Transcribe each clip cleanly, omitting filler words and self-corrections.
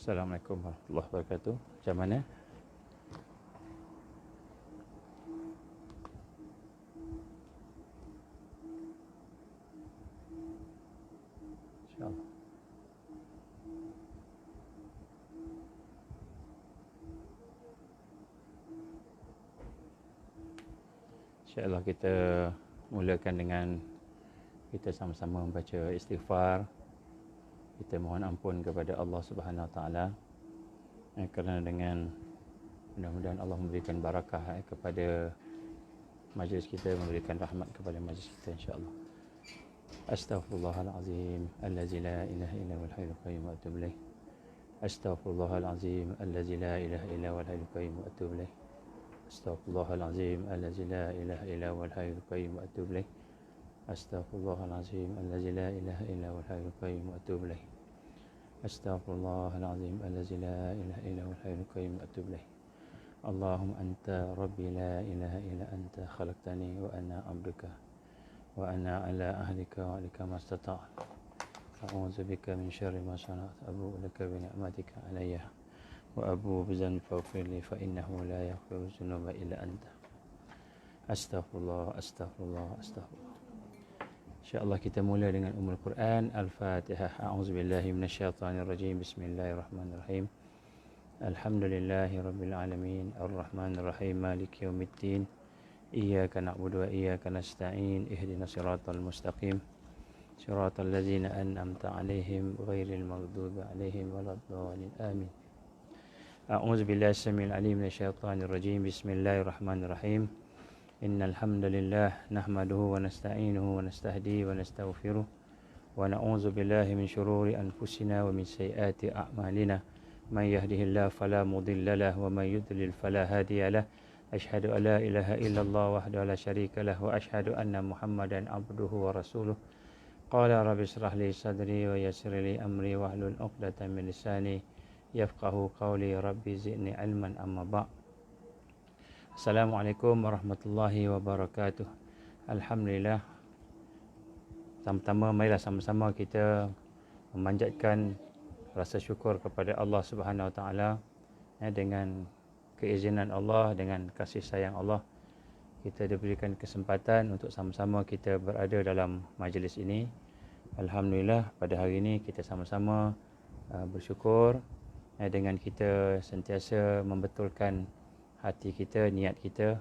Assalamualaikum warahmatullahi wabarakatuh. Macam mana? InsyaAllah. InsyaAllah kita mulakan dengan kita sama-sama membaca istighfar. Kita mohon ampun kepada Allah Subhanahu Wa Taala kerana dengan mudah-mudahan Allah memberikan barakah kepada majlis kita, memberikan rahmat kepada majlis kita insya-Allah. Astaghfirullahalazim allazi la ilaha illa huwal hayyul qayyum wa atubu ilaih. Astaghfirullahalazim allazi la ilaha illa huwal hayyul qayyum wa atubu ilaih. Astaghfirullahalazim allazi la ilaha illa huwal hayyul qayyum wa atubu ilaih. Astaghfirullahalazim allazi la ilaha illa huwal hayyul qayyum wa atubu ilaih. Astaghfirullahalazim allazi la ilaha illa huwal hayyul qayyum wa atubu ilaih. Allahumma anta rabbi la ilaha illa anta khalaqtani wa ana 'abduka wa ana 'ala ahdika wa 'alika mastata'tu. A'udzu bika min syarri ma sana'tu. Abu'u laka bi ni'matika 'alayya wa abu'u bi dhanbi faghfir li fa innahu la yaghfiru dzunuba illa anta. Astaghfirullah, astaghfirullah, astaghfirullah. InsyaAllah kita mula dengan Ummul Quran Al-Fatihah. A'udzubillahi minasyaitanirrajim. Bismillahirrahmanirrahim. Alhamdulillahi rabbil alamin. Ar-Rahmanirrahim. Maliki yaumiddin. Iyyaka na'budu wa iyyaka nasta'in. Ihdinas siratal mustaqim. Siratal ladzina an'amta 'alaihim ghairil maghdubi 'alaihim waladdallin. Amin. A'udzubillahi samil 'alim minasyaitanir rajim. Bismillahirrahmanirrahim. Innal hamdalillah nahmaduhu wa nasta'inuhu wa nastahdihi wa nastaghfiruh wa na'udzu billahi min shururi anfusina wa min sayyiati a'malina. May yahdihillahu fala mudilla lahu wa may yudlil fala hadiya lahu. Asyhadu an la ilaha illallah wahdahu la syarika lahu wa asyhadu anna Muhammadan 'abduhu wa rasuluh. Qala rabbi shrah li sadri wa yassir li amri wahlul 'uqdatam min lisani yafqahu qawli. Rabbi zidni 'ilman amma ba'd. Assalamualaikum warahmatullahi wabarakatuh. Alhamdulillah. Pertama-tama marilah sama-sama kita memanjatkan rasa syukur kepada Allah Subhanahu Wa Taala dengan keizinan Allah, dengan kasih sayang Allah, kita diberikan kesempatan untuk sama-sama kita berada dalam majlis ini. Alhamdulillah pada hari ini kita sama-sama bersyukur dengan kita sentiasa membetulkan hati kita, niat kita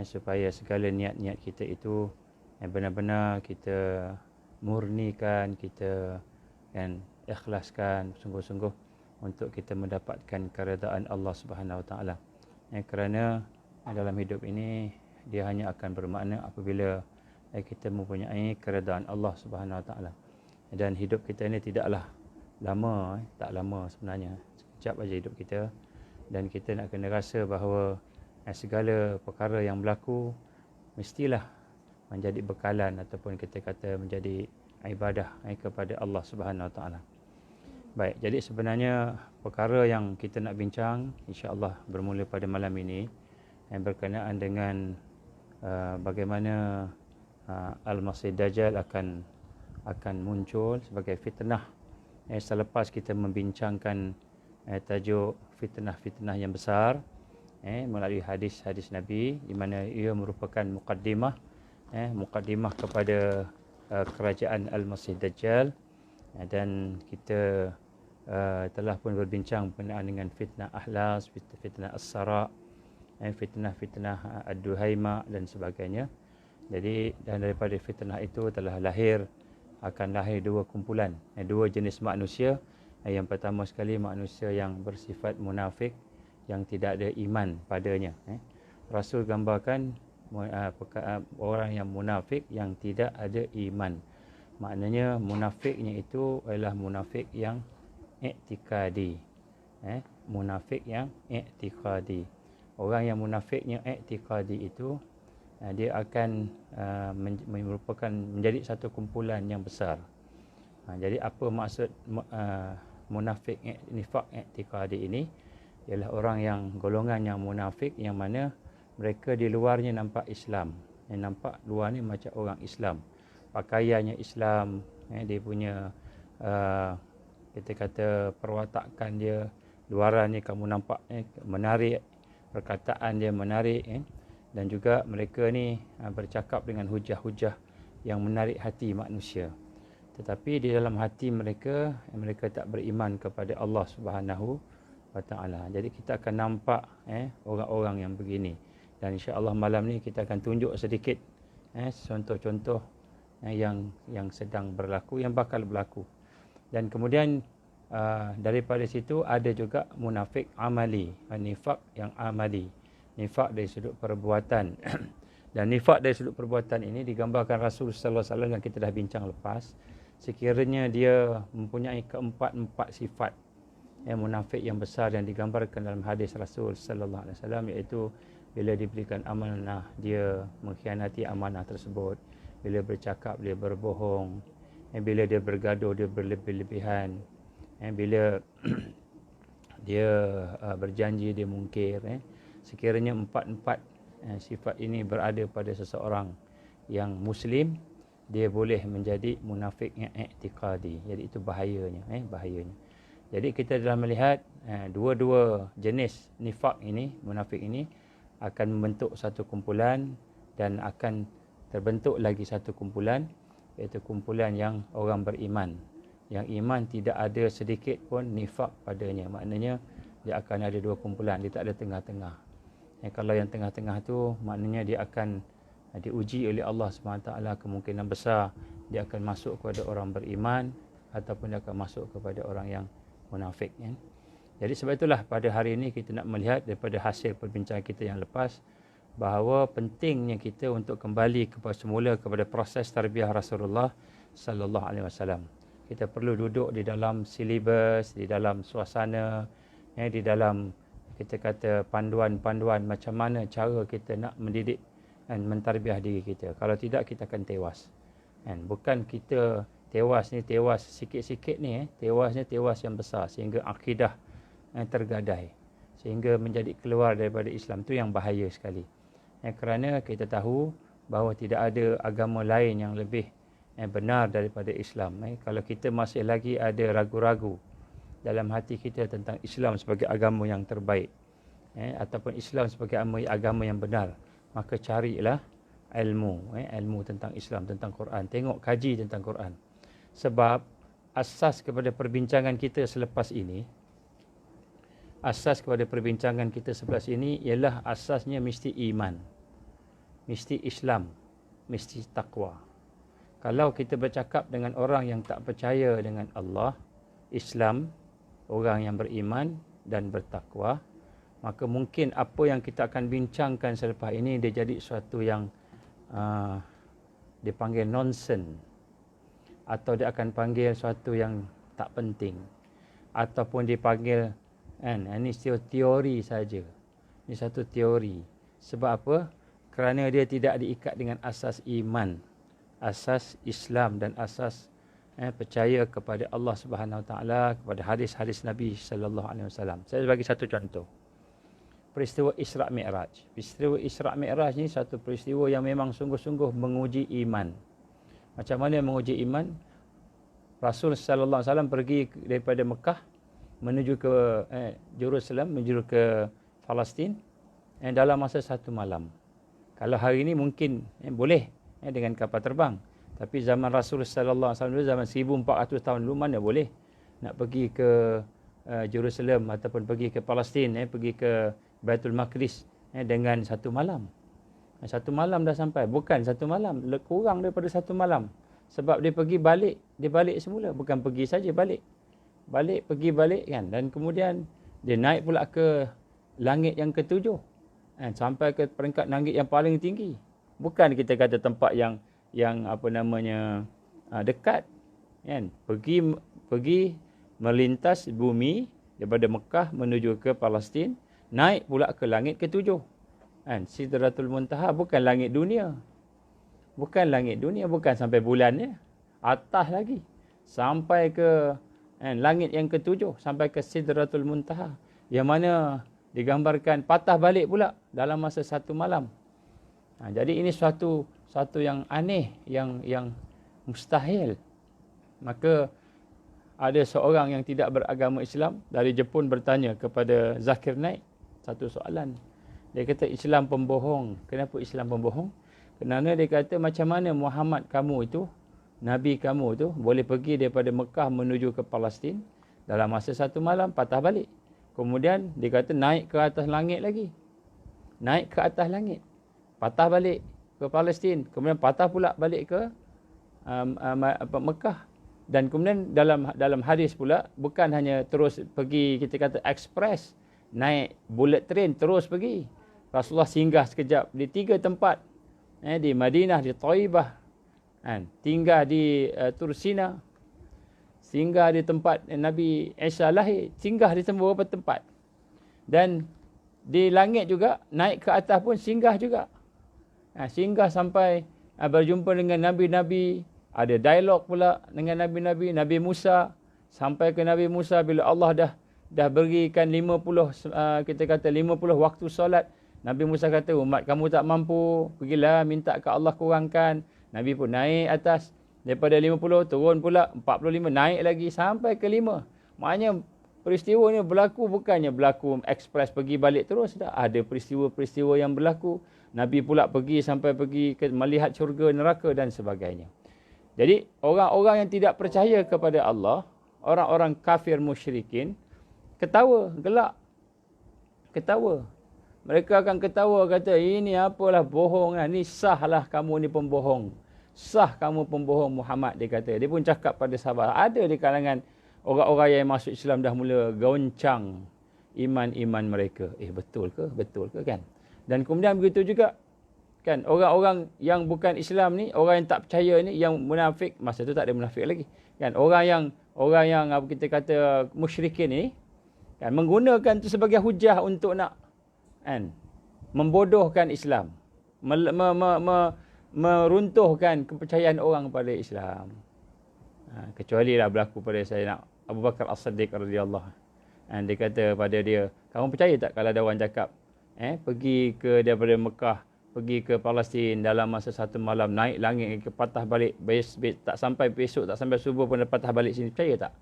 supaya segala niat-niat kita itu benar-benar kita murnikan, kita ikhlaskan sungguh-sungguh untuk kita mendapatkan keredaan Allah Subhanahu Wa Taala. Kerana dalam hidup ini dia hanya akan bermakna apabila kita mempunyai keredaan Allah Subhanahu Wa Taala. Dan hidup kita ini tidaklah lama, tak lama sebenarnya, sekejap aja hidup kita. Dan kita nak kena rasa bahawa segala perkara yang berlaku mestilah menjadi bekalan ataupun kita kata menjadi ibadah kepada Allah Subhanahu Wa Taala. Baik, jadi sebenarnya perkara yang kita nak bincang insya-Allah bermula pada malam ini yang berkenaan dengan bagaimana Al-Masih Dajjal akan muncul sebagai fitnah. Selepas kita membincangkan tajuk fitnah-fitnah yang besar melalui hadis-hadis Nabi, di mana ia merupakan mukaddimah kepada kerajaan Al-Masih Dajjal. Dan kita telah pun berbincang berkenaan dengan fitnah Ahlas, fitnah As-Sara, fitnah Ad-Duhaima dan sebagainya. Jadi dan daripada fitnah itu akan lahir dua kumpulan, dua jenis manusia. Yang pertama sekali manusia yang bersifat munafik, yang tidak ada iman padanya. Rasul gambarkan orang yang munafik yang tidak ada iman. Maknanya munafiknya itu adalah munafik yang i'tikadi. Munafik yang i'tikadi. Orang yang munafiknya i'tikadi itu, dia akan merupakan menjadi satu kumpulan yang besar. Jadi apa maksud munafik, nifak i'tikadi ini? Ialah orang yang golongan yang munafik, yang mana mereka di luarnya nampak Islam, yang nampak luar ni macam orang Islam, pakaiannya Islam, dia punya kita kata perwatakan dia, luarannya kamu nampak menarik, perkataan dia menarik, dan juga mereka ni bercakap dengan hujah-hujah yang menarik hati manusia. Tetapi di dalam hati mereka tak beriman kepada Allah Subhanahu wa Ta'ala. Jadi kita akan nampak orang-orang yang begini. Dan insya-Allah malam ni kita akan tunjuk sedikit contoh-contoh yang sedang berlaku, yang bakal berlaku. Dan kemudian daripada situ ada juga munafik amali, nifak yang amali, nifak dari sudut perbuatan. Dan nifak dari sudut perbuatan ini digambarkan Rasul sallallahu alaihi wasallam yang kita dah bincang lepas. Sekiranya dia mempunyai keempat sifat munafik yang besar yang digambarkan dalam hadis Rasul sallallahu alaihi wasallam, iaitu bila diberikan amanah dia mengkhianati amanah tersebut, bila bercakap dia berbohong, bila dia bergaduh dia berlebih-lebihan, bila dia berjanji dia mungkir. Sekiranya empat sifat ini berada pada seseorang yang muslim, dia boleh menjadi munafik yang i'tikadi. Jadi itu bahayanya, bahayanya. Jadi kita telah melihat dua-dua jenis nifak ini, munafik ini akan membentuk satu kumpulan, dan akan terbentuk lagi satu kumpulan, iaitu kumpulan yang orang beriman. Yang iman tidak ada sedikit pun nifak padanya. Maknanya dia akan ada dua kumpulan, dia tak ada tengah-tengah. Kalau yang tengah-tengah tu, maknanya dia akan diuji oleh Allah SWT. Kemungkinan besar dia akan masuk kepada orang beriman, ataupun dia akan masuk kepada orang yang munafik. Jadi sebab itulah pada hari ini kita nak melihat daripada hasil perbincangan kita yang lepas, bahawa pentingnya kita untuk kembali semula kepada proses tarbiyah Rasulullah sallallahu alaihi wasallam. Kita perlu duduk di dalam silibus, di dalam suasana, di dalam kita kata panduan-panduan macam mana cara kita nak mendidik dan mentarbiyah diri kita. Kalau tidak, kita akan tewas. Bukan kita tewas ni tewas sikit-sikit ni, tewasnya tewas yang besar sehingga akidah tergadai, sehingga menjadi keluar daripada Islam. Tu yang bahaya sekali. Kerana kita tahu bahawa tidak ada agama lain yang lebih benar daripada Islam. Kalau kita masih lagi ada ragu-ragu dalam hati kita tentang Islam sebagai agama yang terbaik, ataupun Islam sebagai agama yang benar, maka carilah ilmu, ilmu tentang Islam, tentang Quran. Tengok, kaji tentang Quran. Sebab asas kepada perbincangan kita selepas ini, ialah asasnya mesti iman, mesti Islam, mesti takwa. Kalau kita bercakap dengan orang yang tak percaya dengan Allah, Islam, orang yang beriman dan bertakwa, maka mungkin apa yang kita akan bincangkan selepas ini dia jadi sesuatu yang dipanggil nonsense, atau dia akan panggil sesuatu yang tak penting, ataupun dipanggil ini teori saja. Ini satu teori. Sebab apa? Kerana dia tidak diikat dengan asas iman, asas Islam, dan asas percaya kepada Allah Subhanahu Wa Taala, kepada hadis-hadis Nabi sallallahu alaihi wasallam. Saya bagi satu contoh. Peristiwa Isra' Mi'raj. Peristiwa Isra' Mi'raj ni satu peristiwa yang memang sungguh-sungguh menguji iman. Macam mana menguji iman? Rasul sallallahu alaihi wasallam pergi daripada Mekah menuju ke Jerusalem, menuju ke Palestin dalam masa satu malam. Kalau hari ini mungkin boleh dengan kapal terbang. Tapi zaman Rasul sallallahu alaihi wasallam, zaman 1400 tahun dulu, mana boleh nak pergi ke Jerusalem ataupun pergi ke Palestin, pergi ke Baitul Maqdis dengan satu malam. Satu malam dah sampai. Bukan satu malam, kurang daripada satu malam. Sebab dia pergi balik, dia balik semula. Bukan pergi saja, balik. Balik, pergi balik kan. Dan kemudian dia naik pula ke langit yang ketujuh. Sampai ke peringkat langit yang paling tinggi. Bukan kita kata tempat yang apa namanya dekat kan. Pergi melintas bumi daripada Mekah menuju ke Palestin, naik pula ke langit ketujuh. Kan? Sidratul Muntaha bukan langit dunia. Bukan langit dunia, bukan sampai bulan ya. Atas lagi. Sampai ke langit yang ketujuh, sampai ke Sidratul Muntaha. Yang mana digambarkan patah balik pula dalam masa satu malam. Jadi ini suatu yang aneh, yang mustahil. Maka ada seorang yang tidak beragama Islam dari Jepun bertanya kepada Zakir Naik satu soalan. Dia kata Islam pembohong. Kenapa Islam pembohong? Kerana dia kata macam mana Muhammad kamu itu, Nabi kamu itu boleh pergi daripada Mekah menuju ke Palestin dalam masa satu malam, patah balik. Kemudian dia kata naik ke atas langit lagi. Naik ke atas langit. Patah balik ke Palestin. Kemudian patah pula balik ke Mekah. Dan kemudian dalam hadis pula, bukan hanya terus pergi, kita kata express, naik bullet train terus pergi. Rasulullah singgah sekejap di 3 tempat. Di Madinah, di Taibah, tinggal di Tursina, singgah di tempat Nabi Isa lahir, singgah di beberapa tempat. Dan di langit juga, naik ke atas pun singgah juga. Singgah sampai berjumpa dengan Nabi-Nabi, ada dialog pula dengan Nabi-Nabi, Nabi Musa, sampai ke Nabi Musa bila Allah dah berikan 50, kita kata 50 waktu solat. Nabi Musa kata, umat kamu tak mampu, pergilah minta ke Allah kurangkan. Nabi pun naik atas, daripada 50 turun pula 45, naik lagi sampai ke 5. Maknanya peristiwa ni berlaku bukannya berlaku ekspres pergi balik terus, dah ada peristiwa-peristiwa yang berlaku. Nabi pula sampai pergi melihat syurga, neraka dan sebagainya. Jadi orang-orang yang tidak percaya kepada Allah, orang-orang kafir musyrikin, ketawa, gelak. Ketawa. Mereka akan ketawa, kata, ini apalah bohong lah. Ni sahlah kamu ni pembohong. Sah kamu pembohong Muhammad, dia kata. Dia pun cakap pada sahabat. Ada di kalangan orang-orang yang masuk Islam dah mula goncang iman-iman mereka. Betul ke? Betul ke kan? Dan kemudian begitu juga. Kan, orang-orang yang bukan Islam ni, orang yang tak percaya ni, yang munafik, masa tu tak ada munafik lagi. Kan, orang yang apa kita kata musyrikin ni, kan, menggunakan tu sebagai hujah untuk nak membodohkan Islam, meruntuhkan kepercayaan orang pada Islam. Kecuali lah berlaku pada Sayyidina Abu Bakar As-Siddiq radhiyallahu anhu. Dia kata pada dia, kamu percaya tak kalau ada orang cakap pergi daripada Mekah, pergi ke Palestin dalam masa satu malam, naik langit ke patah balik, tak sampai besok, tak sampai subuh pun dah patah balik sini, percaya tak?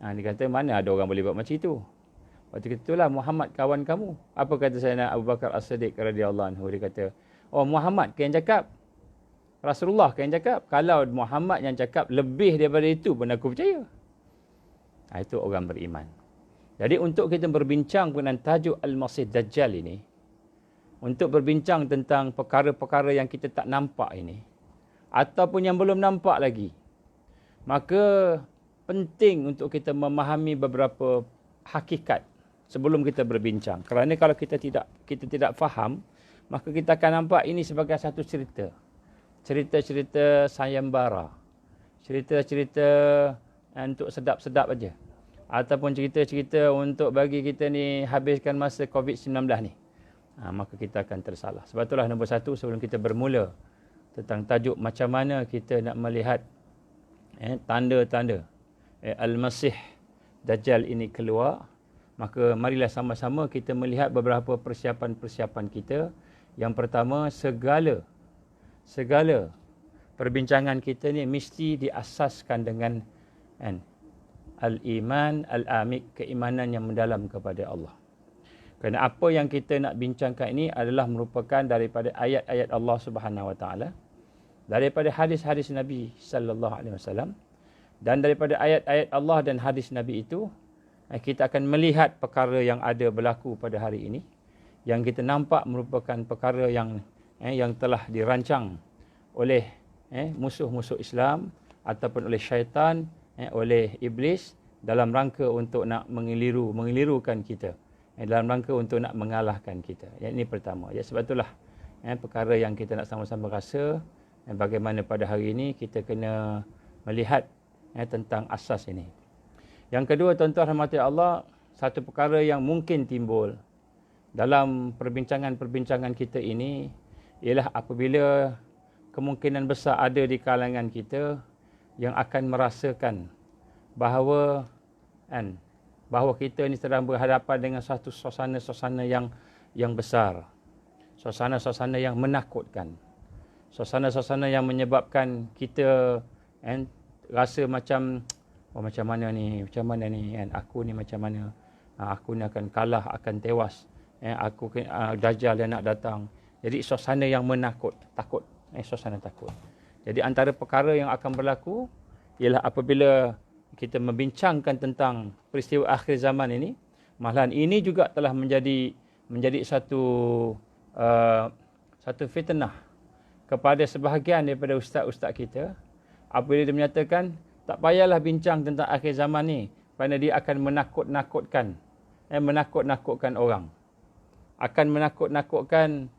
Dia kata, mana ada orang boleh buat macam itu? Waktu itulah Muhammad kawan kamu. Apa kata Sayyidina Abu Bakar As-Siddiq radhiyallahu anhu? Dia kata, oh Muhammad ke yang cakap? Rasulullah ke yang cakap? Kalau Muhammad yang cakap lebih daripada itu pun aku percaya. Itu orang beriman. Jadi untuk kita berbincang mengenai tajuk Al-Masih Dajjal ini, untuk berbincang tentang perkara-perkara yang kita tak nampak ini, ataupun yang belum nampak lagi, maka penting untuk kita memahami beberapa hakikat sebelum kita berbincang. Kerana kalau kita tidak faham, maka kita akan nampak ini sebagai satu cerita. Cerita-cerita sayembara. Cerita-cerita untuk sedap-sedap aja. Ataupun cerita-cerita untuk bagi kita ni habiskan masa COVID-19 ni. Maka kita akan tersalah. Sebab itulah nombor satu, sebelum kita bermula tentang tajuk macam mana kita nak melihat tanda-tanda Al-Masih Dajjal ini keluar, maka marilah sama-sama kita melihat beberapa persiapan-persiapan kita. Yang pertama, segala perbincangan kita ni mesti diasaskan dengan al-iman al-amik, keimanan yang mendalam kepada Allah. Kerana apa yang kita nak bincangkan ini adalah merupakan daripada ayat-ayat Allah Subhanahu Wa Taala, daripada hadis-hadis Nabi sallallahu alaihi wasallam, dan daripada ayat-ayat Allah dan hadis Nabi itu kita akan melihat perkara yang ada berlaku pada hari ini, yang kita nampak merupakan perkara yang telah dirancang oleh musuh-musuh Islam ataupun oleh syaitan, oleh iblis, dalam rangka untuk nak mengelirukan kita, dalam rangka untuk nak mengalahkan kita. Yang ini pertama. Sebab itulah perkara yang kita nak sama-sama rasa, bagaimana pada hari ini kita kena melihat tentang asas ini. Yang kedua, tuan-tuan rahmati Allah, satu perkara yang mungkin timbul dalam perbincangan-perbincangan kita ini ialah apabila kemungkinan besar ada di kalangan kita yang akan merasakan bahawa kita ni sedang berhadapan dengan satu suasana-suasana yang besar. Suasana-suasana yang menakutkan. Suasana-suasana yang menyebabkan kita rasa macam, macam mana ni, aku ni macam mana, aku ni akan kalah, akan tewas, Dajjal yang nak datang. Jadi suasana yang takut, suasana takut. Jadi antara perkara yang akan berlaku ialah apabila kita membincangkan tentang peristiwa akhir zaman ini, malahan ini juga telah menjadi satu fitnah kepada sebahagian daripada ustaz-ustaz kita, apabila dia menyatakan tak payahlah bincang tentang akhir zaman ni kerana dia akan menakut-nakutkan orang, akan menakut-nakutkan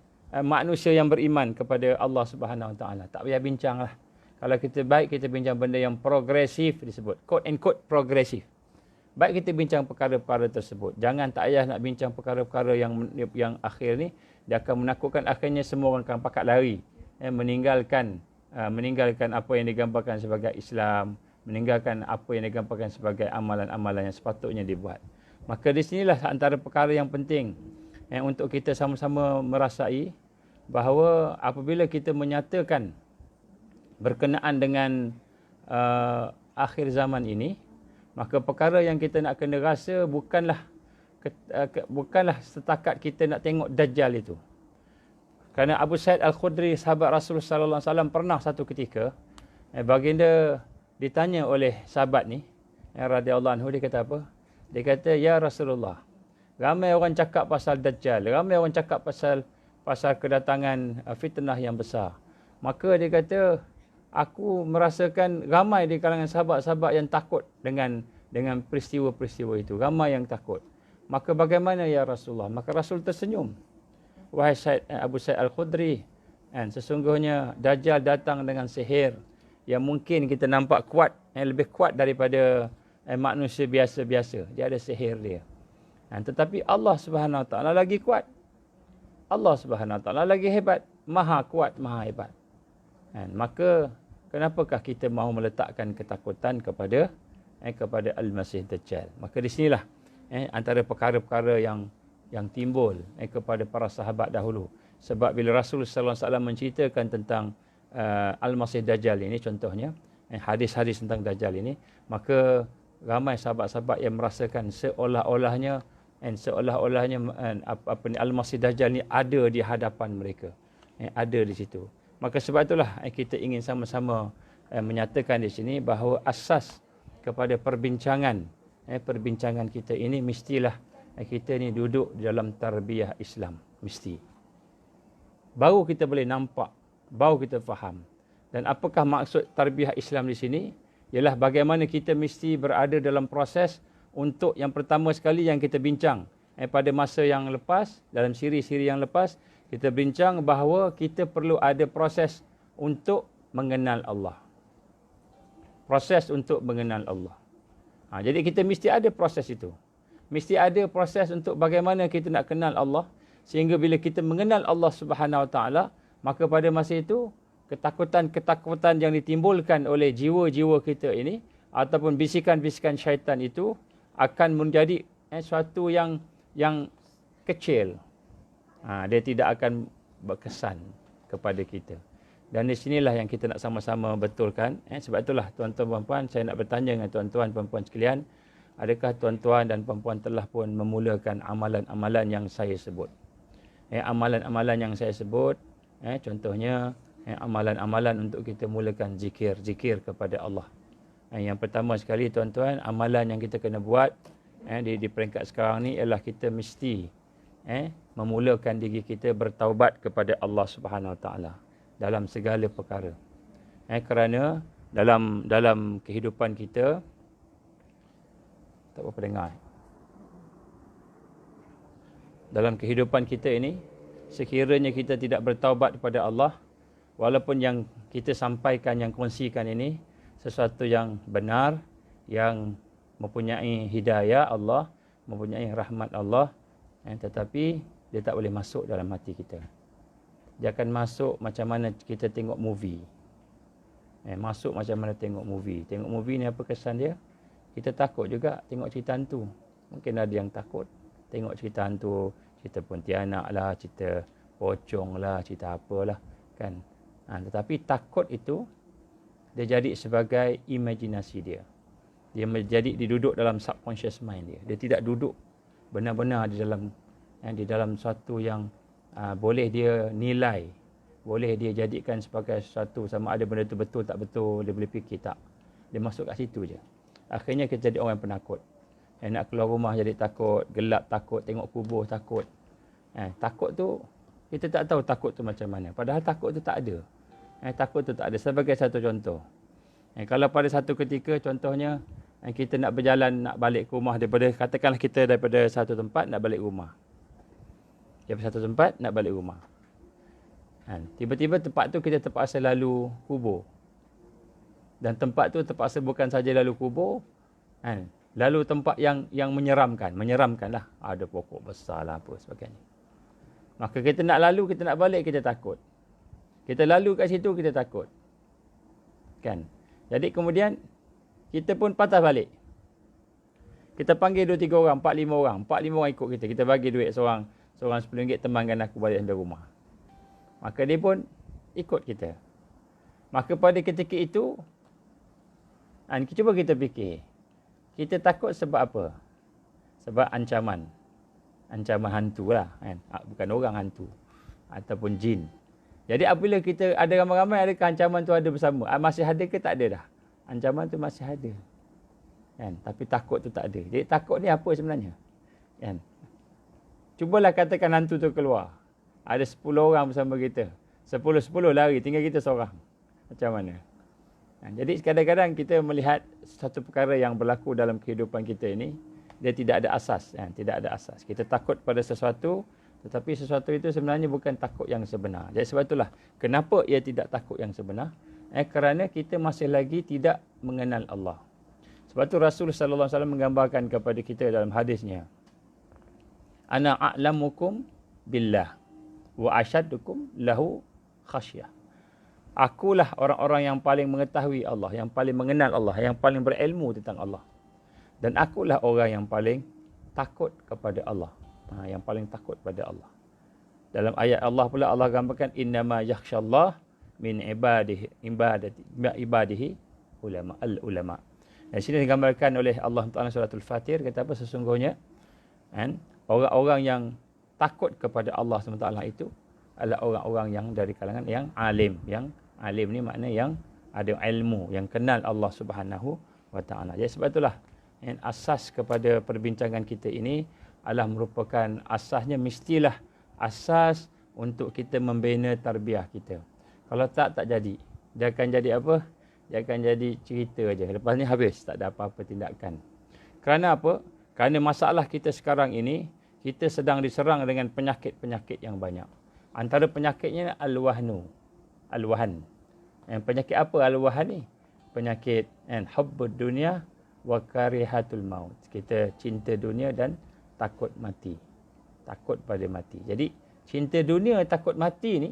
manusia yang beriman kepada Allah Subhanahu Wa Taala. Tak payah bincanglah. Kalau kita baik, kita bincang benda yang progresif disebut, quote and quote progresif. Baik kita bincang perkara-perkara tersebut. Jangan tak payah nak bincang perkara-perkara yang akhir ni, dia akan menakutkan, akhirnya semua orang akan pakat lari, meninggalkan apa yang digambarkan sebagai Islam, meninggalkan apa yang digambarkan sebagai amalan-amalan yang sepatutnya dibuat. Maka di sinilah antara perkara yang penting untuk kita sama-sama merasai bahawa apabila kita menyatakan berkenaan dengan akhir zaman ini, maka perkara yang kita nak kena rasa bukanlah setakat kita nak tengok Dajjal itu. Kerana Abu Sa'id Al-Khudri, sahabat Rasulullah sallallahu alaihi wasallam, pernah satu ketika baginda ditanya oleh sahabat ni radhiyallahu anhu, dia kata apa? Dia kata, "Ya Rasulullah, ramai orang cakap pasal Dajjal, ramai orang cakap pasal kedatangan fitnah yang besar. Maka dia kata, aku merasakan ramai di kalangan sahabat-sahabat yang takut dengan peristiwa-peristiwa itu. Ramai yang takut. Maka bagaimana ya Rasulullah?" Maka Rasul tersenyum. "Wahai Abu Sa'id Al-Khudri, sesungguhnya Dajjal datang dengan sihir yang mungkin kita nampak kuat, lebih kuat daripada manusia biasa-biasa. Dia ada sihir dia. Tetapi Allah Subhanahu Wa Taala lagi kuat. Allah Subhanahu Wa Taala lagi hebat. Maha kuat, maha hebat. Maka kenapakah kita mahu meletakkan ketakutan kepada Al-Masih Dajjal?" Maka di sinilah antara perkara-perkara yang timbul kepada para sahabat dahulu. Sebab bila Rasul sallallahu alaihi wasallam menceritakan tentang Al-Masih Dajjal ini, contohnya hadis-hadis tentang Dajjal ini, maka ramai sahabat-sahabat yang merasakan seolah-olahnya Al-Masih Dajjal ni ada di hadapan mereka, ada di situ. Maka sebab itulah kita ingin sama-sama menyatakan di sini bahawa asas kepada perbincangan kita ini mestilah kita ni duduk dalam tarbiyah Islam, mesti. Baru kita boleh nampak, baru kita faham. Dan apakah maksud tarbiyah Islam di sini? Ialah bagaimana kita mesti berada dalam proses untuk yang pertama sekali yang kita bincang pada masa yang lepas, dalam siri-siri yang lepas, kita bincang bahawa kita perlu ada proses untuk mengenal Allah. Proses untuk mengenal Allah. Jadi kita mesti ada proses itu. Mesti ada proses untuk bagaimana kita nak kenal Allah, sehingga bila kita mengenal Allah Subhanahu Wa Taala, maka pada masa itu ketakutan-ketakutan yang ditimbulkan oleh jiwa-jiwa kita ini ataupun bisikan-bisikan syaitan itu akan menjadi suatu yang kecil. Dia tidak akan berkesan kepada kita. Dan di sinilah yang kita nak sama-sama betulkan. Sebab itulah tuan-tuan puan-puan, saya nak bertanya dengan tuan-tuan puan-puan sekalian, adakah tuan-tuan dan puan-puan telah pun memulakan amalan-amalan yang saya sebut? Amalan-amalan yang saya sebut, contohnya amalan-amalan untuk kita mulakan zikir kepada Allah. Yang pertama sekali tuan-tuan, amalan yang kita kena buat di peringkat sekarang ni ialah kita mesti memulakan diri kita bertaubat kepada Allah Subhanahu Wa Taala dalam segala perkara. Kerana dalam kehidupan kita, tak berapa dengar. Dalam kehidupan kita ini, sekiranya kita tidak bertaubat kepada Allah, walaupun yang kita sampaikan, yang kongsikan ini sesuatu yang benar, yang mempunyai hidayah Allah, mempunyai rahmat Allah, tetapi dia tak boleh masuk dalam hati kita. Dia akan masuk macam mana kita tengok movie. Masuk macam mana tengok movie. Tengok movie ni apa kesan dia? Kita takut juga tengok cerita hantu. Mungkin ada yang takut tengok cerita hantu, cerita pontianak lah, cerita pocong lah, cerita apalah kan. Tetapi takut itu dia jadi sebagai imajinasi dia. Dia menjadi diduduk dalam subconscious mind dia. Dia tidak duduk benar-benar di dalam suatu yang boleh dia nilai, boleh dia jadikan sebagai sesuatu sama ada benda tu betul tak betul, dia boleh fikir tak. Dia masuk kat situ je. Akhirnya kita jadi orang penakut. Nak keluar rumah jadi takut, gelap takut, tengok kubur takut. Takut tu, kita tak tahu takut tu macam mana. Padahal takut tu tak ada. Takut tu tak ada. Sebagai satu contoh. Kalau pada satu ketika, contohnya, kita nak berjalan, nak balik ke rumah katakanlah kita daripada satu tempat nak balik rumah. Daripada satu tempat nak balik rumah. Tiba-tiba tempat tu kita terpaksa lalu kubur. Dan tempat tu terpaksa bukan saja lalu kubur, lalu tempat yang menyeramkan lah. Ada pokok besar lah apa sebagainya. Maka kita nak lalu, kita nak balik, kita takut. Kita lalu kat situ, kita takut. Kan? Jadi kemudian, kita pun patah balik. Kita panggil 2-3 orang, 4-5 orang. 4-5 orang ikut kita. Kita bagi duit seorang RM10, temankan aku balik dari rumah. Maka dia pun ikut kita. Maka pada ketika itu, cuba kita fikir. Kita takut sebab apa? Sebab ancaman. Ancaman hantu lah. Bukan orang hantu. Ataupun jin. Jadi apabila kita ada ramai-ramai, adakah ancaman tu ada bersama? Masih ada ke tak ada dah? Ancaman tu masih ada. Tapi takut tu tak ada. Jadi takut ni apa sebenarnya? Cubalah katakan hantu tu keluar. Ada 10 orang bersama kita. 10 lari, tinggal kita seorang. Macam mana? Jadi kadang-kadang kita melihat satu perkara yang berlaku dalam kehidupan kita ini, dia tidak ada asas. Tidak ada asas. Kita takut pada sesuatu, tetapi sesuatu itu sebenarnya bukan takut yang sebenar. Jadi sebab itulah, kenapa ia tidak takut yang sebenar? Kerana kita masih lagi tidak mengenal Allah. Sebab itu Rasulullah SAW menggambarkan kepada kita dalam hadisnya, Ana a'lamukum billah wa asyaddukum lahu khasyah. Akulah orang-orang yang paling mengetahui Allah, yang paling mengenal Allah, yang paling berilmu tentang Allah. Dan akulah orang yang paling takut kepada Allah. Yang paling takut pada Allah. Dalam ayat Allah pula Allah gambarkan innama yakhsyallah min ibadihi ulama. Di sini digambarkan oleh Allah Taala suratul Fatir, kata apa sesungguhnya orang-orang yang takut kepada Allah SWT itu adalah orang-orang yang dari kalangan yang alim. Yang alim ni makna yang ada ilmu, yang kenal Allah Subhanahu wa Taala. Jadi sebab itulah asas kepada perbincangan kita ini adalah merupakan asasnya mestilah asas untuk kita membina tarbiyah kita. Kalau tak jadi. Dia akan jadi apa? Dia akan jadi cerita aja. Lepas ni habis, tak ada apa-apa tindakan. Kerana apa? Kerana masalah kita sekarang ini, kita sedang diserang dengan penyakit-penyakit yang banyak. Antara penyakitnya al-wahnu. Al-wahan. Penyakit apa al-wahan ni? Penyakit hubbud dunia wa karihatul maut. Kita cinta dunia dan takut mati. Takut pada mati. Jadi, cinta dunia, takut mati ni,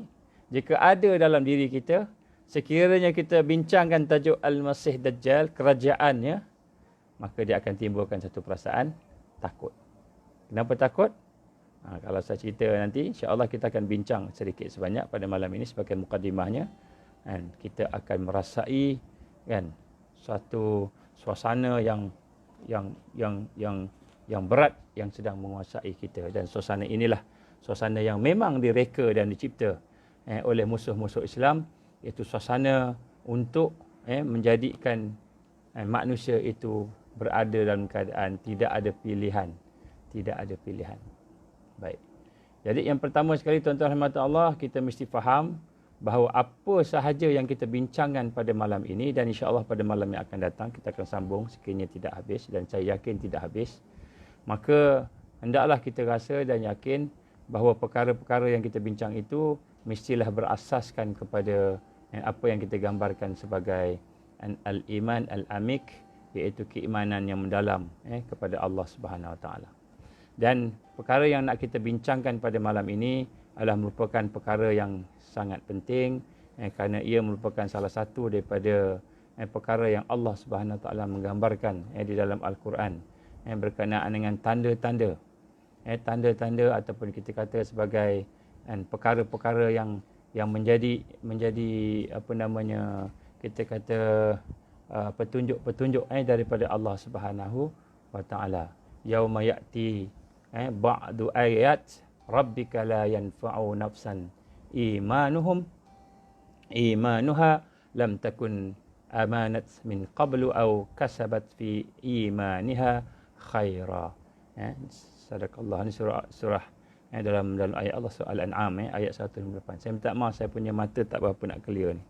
jika ada dalam diri kita, sekiranya kita bincangkan tajuk Al-Masih Dajjal, kerajaannya, maka dia akan timbulkan satu perasaan takut. Kenapa takut? Kalau saya cerita nanti, insya-Allah kita akan bincang sedikit sebanyak pada malam ini sebagai mukadimahnya. Kita akan merasai suatu suasana yang berat yang sedang menguasai kita, dan suasana inilah suasana yang memang direka dan dicipta oleh musuh-musuh Islam, iaitu suasana untuk menjadikan manusia itu berada dalam keadaan tidak ada pilihan. Tidak ada pilihan. Baik. Jadi yang pertama sekali tuan-tuan rahmat Allah, kita mesti faham bahawa apa sahaja yang kita bincangkan pada malam ini, dan insya-Allah pada malam yang akan datang kita akan sambung sekiranya tidak habis, dan saya yakin tidak habis, maka hendaklah kita rasa dan yakin bahawa perkara-perkara yang kita bincang itu mestilah berasaskan kepada apa yang kita gambarkan sebagai al-iman al-amik iaitu keimanan yang mendalam kepada Allah Subhanahu Wa Taala. Dan perkara yang nak kita bincangkan pada malam ini adalah merupakan perkara yang sangat penting kerana ia merupakan salah satu daripada perkara yang Allah Subhanahu Wa Taala menggambarkan di dalam Al-Quran berkenaan dengan tanda-tanda tanda-tanda ataupun kita kata sebagai perkara-perkara yang menjadi apa namanya, kita kata petunjuk-petunjuk daripada Allah Subhanahu Wa Taala. Yauma ya'ti ba'du ayat rabbika la yanfa'u nafsan imanuha lam takun amanat min qablu aw kasabat fi imaniha khaira. Sadaqallah. Ini surah dalam ayat Allah, surah Al-An'am ayat 158. Saya minta maaf, saya punya mata tak berapa nak clear ni.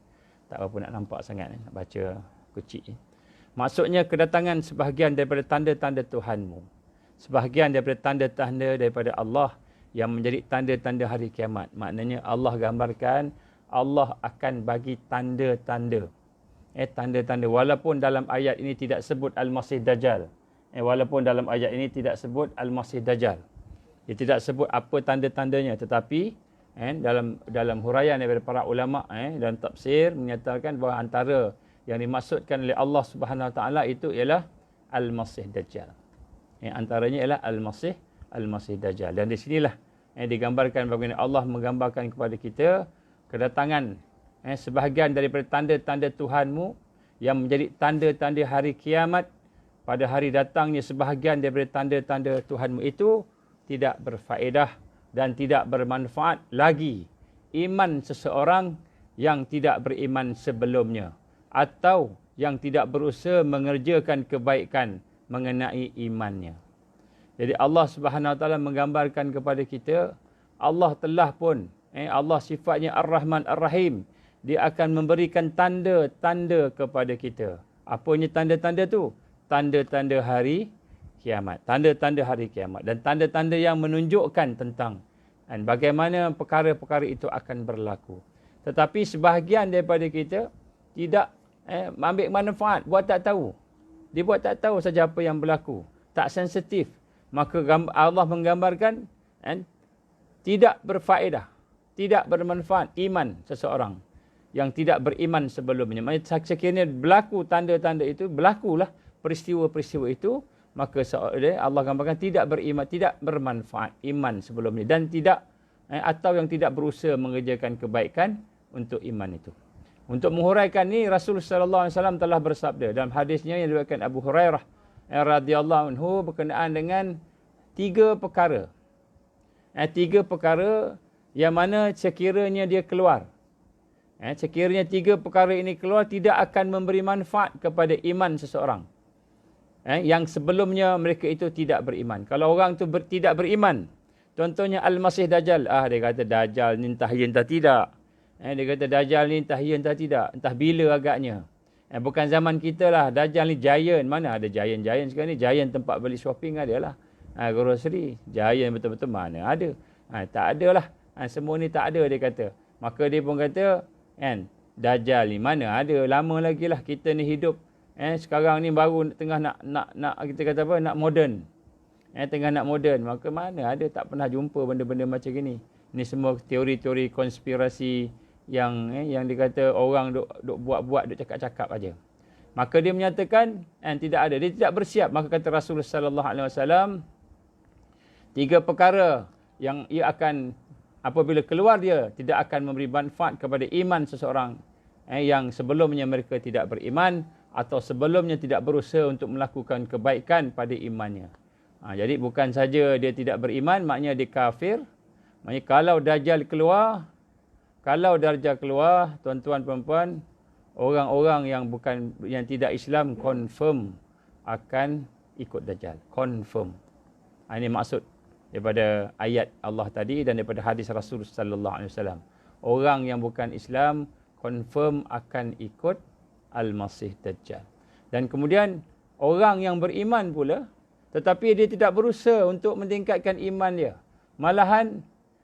Tak berapa nak nampak sangat nak baca kecil. Maksudnya kedatangan sebahagian daripada tanda-tanda Tuhanmu. Sebahagian daripada tanda-tanda daripada Allah yang menjadi tanda-tanda hari kiamat. Maknanya Allah gambarkan Allah akan bagi tanda-tanda. Tanda-tanda, walaupun dalam ayat ini tidak sebut Al-Masih Dajjal. Walaupun dalam ayat ini tidak sebut Al-Masih Dajjal. Dia tidak sebut apa tanda-tandanya, tetapi dalam huraian daripada para ulama dalam tafsir menyatakan bahawa antara yang dimaksudkan oleh Allah Subhanahu Wa Taala itu ialah Al-Masih Dajjal. Antaranya ialah Al-Masih Dajjal. Dan di sinilah digambarkan bagaimana Allah menggambarkan kepada kita kedatangan sebahagian daripada tanda-tanda Tuhanmu yang menjadi tanda-tanda hari kiamat. Pada hari datangnya sebahagian daripada tanda-tanda Tuhanmu itu tidak berfaedah dan tidak bermanfaat lagi iman seseorang yang tidak beriman sebelumnya atau yang tidak berusaha mengerjakan kebaikan mengenai imannya. Jadi Allah Subhanahu Wa Taala menggambarkan kepada kita Allah telah pun Allah sifatnya Ar-Rahman Ar-Rahim, dia akan memberikan tanda-tanda kepada kita. Apanya tanda-tanda tu? Tanda-tanda hari kiamat. Tanda-tanda hari kiamat dan tanda-tanda yang menunjukkan tentang bagaimana perkara-perkara itu akan berlaku. Tetapi sebahagian daripada kita tidak ambil manfaat, buat tak tahu. Dia buat tak tahu saja apa yang berlaku. Tak sensitif. Maka Allah menggambarkan tidak berfaedah, tidak bermanfaat iman seseorang yang tidak beriman sebelumnya. Maksudnya sekiranya berlaku tanda-tanda itu, berlakulah peristiwa-peristiwa itu, maka Allah gambarkan tidak beriman, tidak bermanfaat iman sebelumnya dan tidak atau yang tidak berusaha mengerjakan kebaikan untuk iman itu. Untuk menghuraikan ni, Rasulullah sallallahu alaihi wasallam telah bersabda dalam hadisnya yang diriwayatkan Abu Hurairah radhiyallahu anhu berkenaan dengan tiga perkara. Tiga perkara yang mana sekiranya dia keluar, sekiranya tiga perkara ini keluar, tidak akan memberi manfaat kepada iman seseorang yang sebelumnya mereka itu tidak beriman. Kalau orang tu tidak beriman, contohnya Al-Masih Dajjal, dia kata Dajjal ni entah ya entah tidak. Dia kata Dajjal ni entah ya entah tidak, entah bila agaknya. Bukan zaman kita lah, Dajjal ni giant. Mana ada giant-giant sekarang ni? Giant tempat beli shopping ada lah. Grocery, giant betul-betul mana ada. Tak ada lah. Semua ni tak ada, dia kata. Maka dia pun kata, Dajjal ni mana ada, lama lagi lah kita ni hidup. Sekarang ni baru tengah nak kita kata apa, nak moden. Tengah nak moden, maka mana ada, tak pernah jumpa benda-benda macam gini. Ni semua teori-teori konspirasi yang dikata orang duk buat-buat, duk cakap-cakap aja. Maka dia menyatakan tidak ada, dia tidak bersiap. Maka kata Rasulullah sallallahu alaihi wasallam, tiga perkara yang ia akan apabila keluar dia tidak akan memberi manfaat kepada iman seseorang yang sebelumnya mereka tidak beriman atau sebelumnya tidak berusaha untuk melakukan kebaikan pada imannya. Jadi bukan saja dia tidak beriman, maknanya dia kafir. Maknanya kalau Dajjal keluar, tuan-tuan perempuan, orang-orang yang tidak Islam confirm akan ikut Dajjal. Confirm. Ini maksud daripada ayat Allah tadi dan daripada hadis Rasul sallallahu alaihi wasallam. Orang yang bukan Islam confirm akan ikut Al-Masih Dajjal. Dan kemudian orang yang beriman pula, tetapi dia tidak berusaha untuk meningkatkan iman dia. Malahan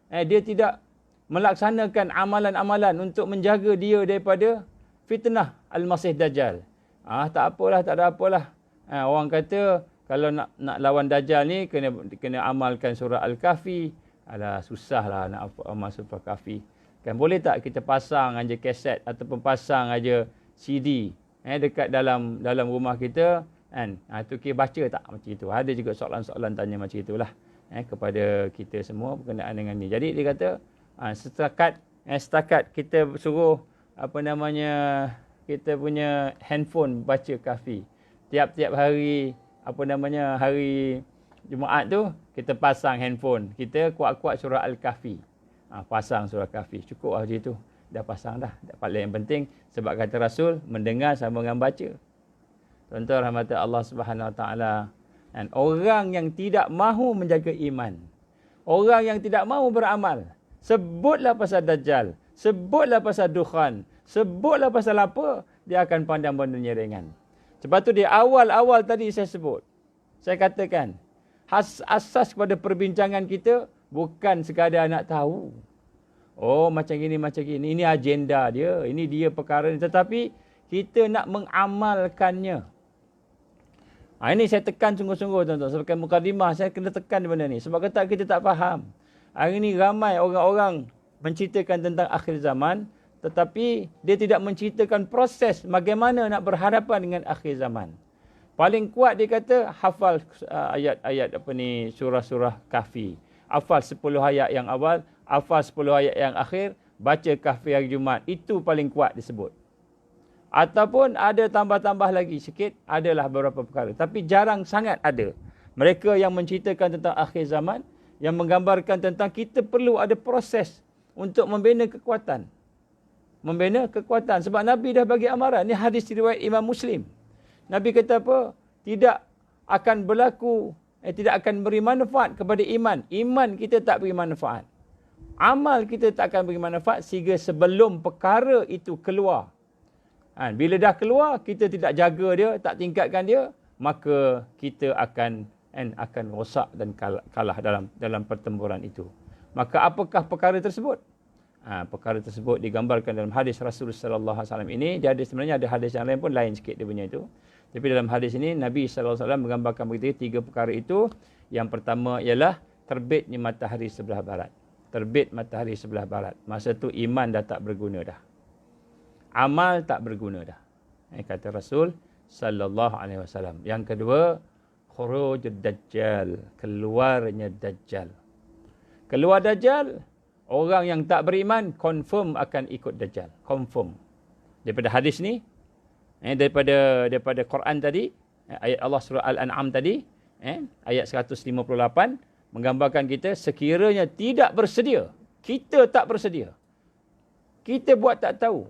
dia tidak melaksanakan amalan-amalan untuk menjaga dia daripada fitnah Al-Masih Dajjal. Tak apalah, tak ada apalah. Orang kata kalau nak lawan Dajjal ni kena amalkan surah Al-Kahfi. Alah, susahlah nak amal surah Al-Kahfi. Kan boleh tak kita pasang aja kaset ataupun pasang aja CD dekat dalam rumah kita kan? Tu kita baca tak macam itu. Ada juga soalan-soalan tanya macam itulah kepada kita semua berkenaan dengan ni. Jadi dia kata setakat kita suruh kita punya handphone baca kahfi. Tiap-tiap hari hari Jumaat tu kita pasang handphone. Kita kuat-kuat surah Al-Kahfi. Pasang surah Kahfi. Cukup lah macam tu. Dah pasang dah. Paling yang penting sebab kata Rasul mendengar sama dengan baca. Tuan-tuan rahmat Allah Subhanahu Wa Taala. Dan orang yang tidak mahu menjaga iman, orang yang tidak mahu beramal, sebutlah pasal Dajjal, sebutlah pasal Dukhan, sebutlah pasal apa, dia akan pandang benda ringan. Sebab tu di awal-awal tadi saya sebut, saya katakan, asas kepada perbincangan kita bukan sekadar nak tahu. Oh macam gini, ini agenda dia, ini dia perkara ni. Tetapi kita nak mengamalkannya. Ini saya tekan sungguh-sungguh tuan-tuan. Sebagai mukadimah saya kena tekan benda ni. Sebab kata kita tak faham. Hari ni ramai orang-orang menceritakan tentang akhir zaman. Tetapi dia tidak menceritakan proses bagaimana nak berhadapan dengan akhir zaman. Paling kuat dia kata hafal ayat-ayat surah-surah kahfi. Hafal 10 ayat yang awal, hafal 10 ayat yang akhir, baca kahfi hari Jumaat. Itu paling kuat disebut. Ataupun ada tambah-tambah lagi sikit, adalah beberapa perkara. Tapi jarang sangat ada. Mereka yang menceritakan tentang akhir zaman, yang menggambarkan tentang kita perlu ada proses untuk membina kekuatan. Membina kekuatan. Sebab Nabi dah bagi amaran. Ini hadis riwayat Imam Muslim. Nabi kata apa? Tidak akan berlaku, tidak akan beri manfaat kepada iman. Iman kita tak beri manfaat. Amal kita tak akan beri manfaat sehingga sebelum perkara itu keluar. Bila dah keluar, kita tidak jaga dia, tak tingkatkan dia, maka kita akan rosak dan kalah dalam pertempuran itu. Maka apakah perkara tersebut? Perkara tersebut digambarkan dalam hadis Rasulullah sallallahu alaihi wasallam ini. Dia ada sebenarnya ada hadis yang lain pun lain sikit dia punya itu. Tapi dalam hadis ini Nabi sallallahu alaihi wasallam menggambarkan begitu 3 perkara itu. Yang pertama ialah terbitnya matahari sebelah barat. Terbit matahari sebelah barat. Masa tu iman dah tak berguna dah. Amal tak berguna dah. Kata Rasul sallallahu alaihi wasallam. Yang kedua, khurujud dajjal, keluarnya Dajjal. Keluar Dajjal, orang yang tak beriman confirm akan ikut Dajjal, confirm. Daripada hadis ni, daripada Quran tadi, ayat Allah surah Al-An'am tadi, ayat 158 menggambarkan kita sekiranya tidak bersedia, kita tak bersedia. Kita buat tak tahu.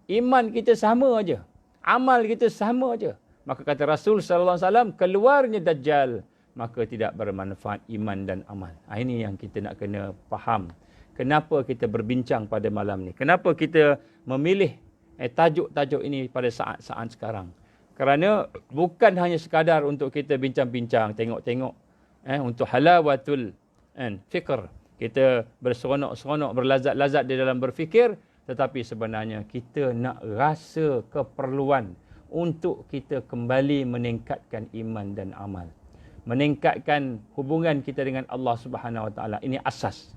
Iman kita sama aja, amal kita sama aja. Maka kata Rasul sallallahu alaihi wasallam, keluarnya Dajjal, maka tidak bermanfaat iman dan amal. Ini yang kita nak kena faham. Kenapa kita berbincang pada malam ni? Kenapa kita memilih tajuk-tajuk ini pada saat-saat sekarang? Kerana bukan hanya sekadar untuk kita bincang-bincang, tengok-tengok, untuk halawatul fikr. Kita berseronok-seronok, berlazat-lazat di dalam berfikir, tetapi sebenarnya kita nak rasa keperluan untuk kita kembali meningkatkan iman dan amal. Meningkatkan hubungan kita dengan Allah Subhanahu Wa Taala. Ini asas.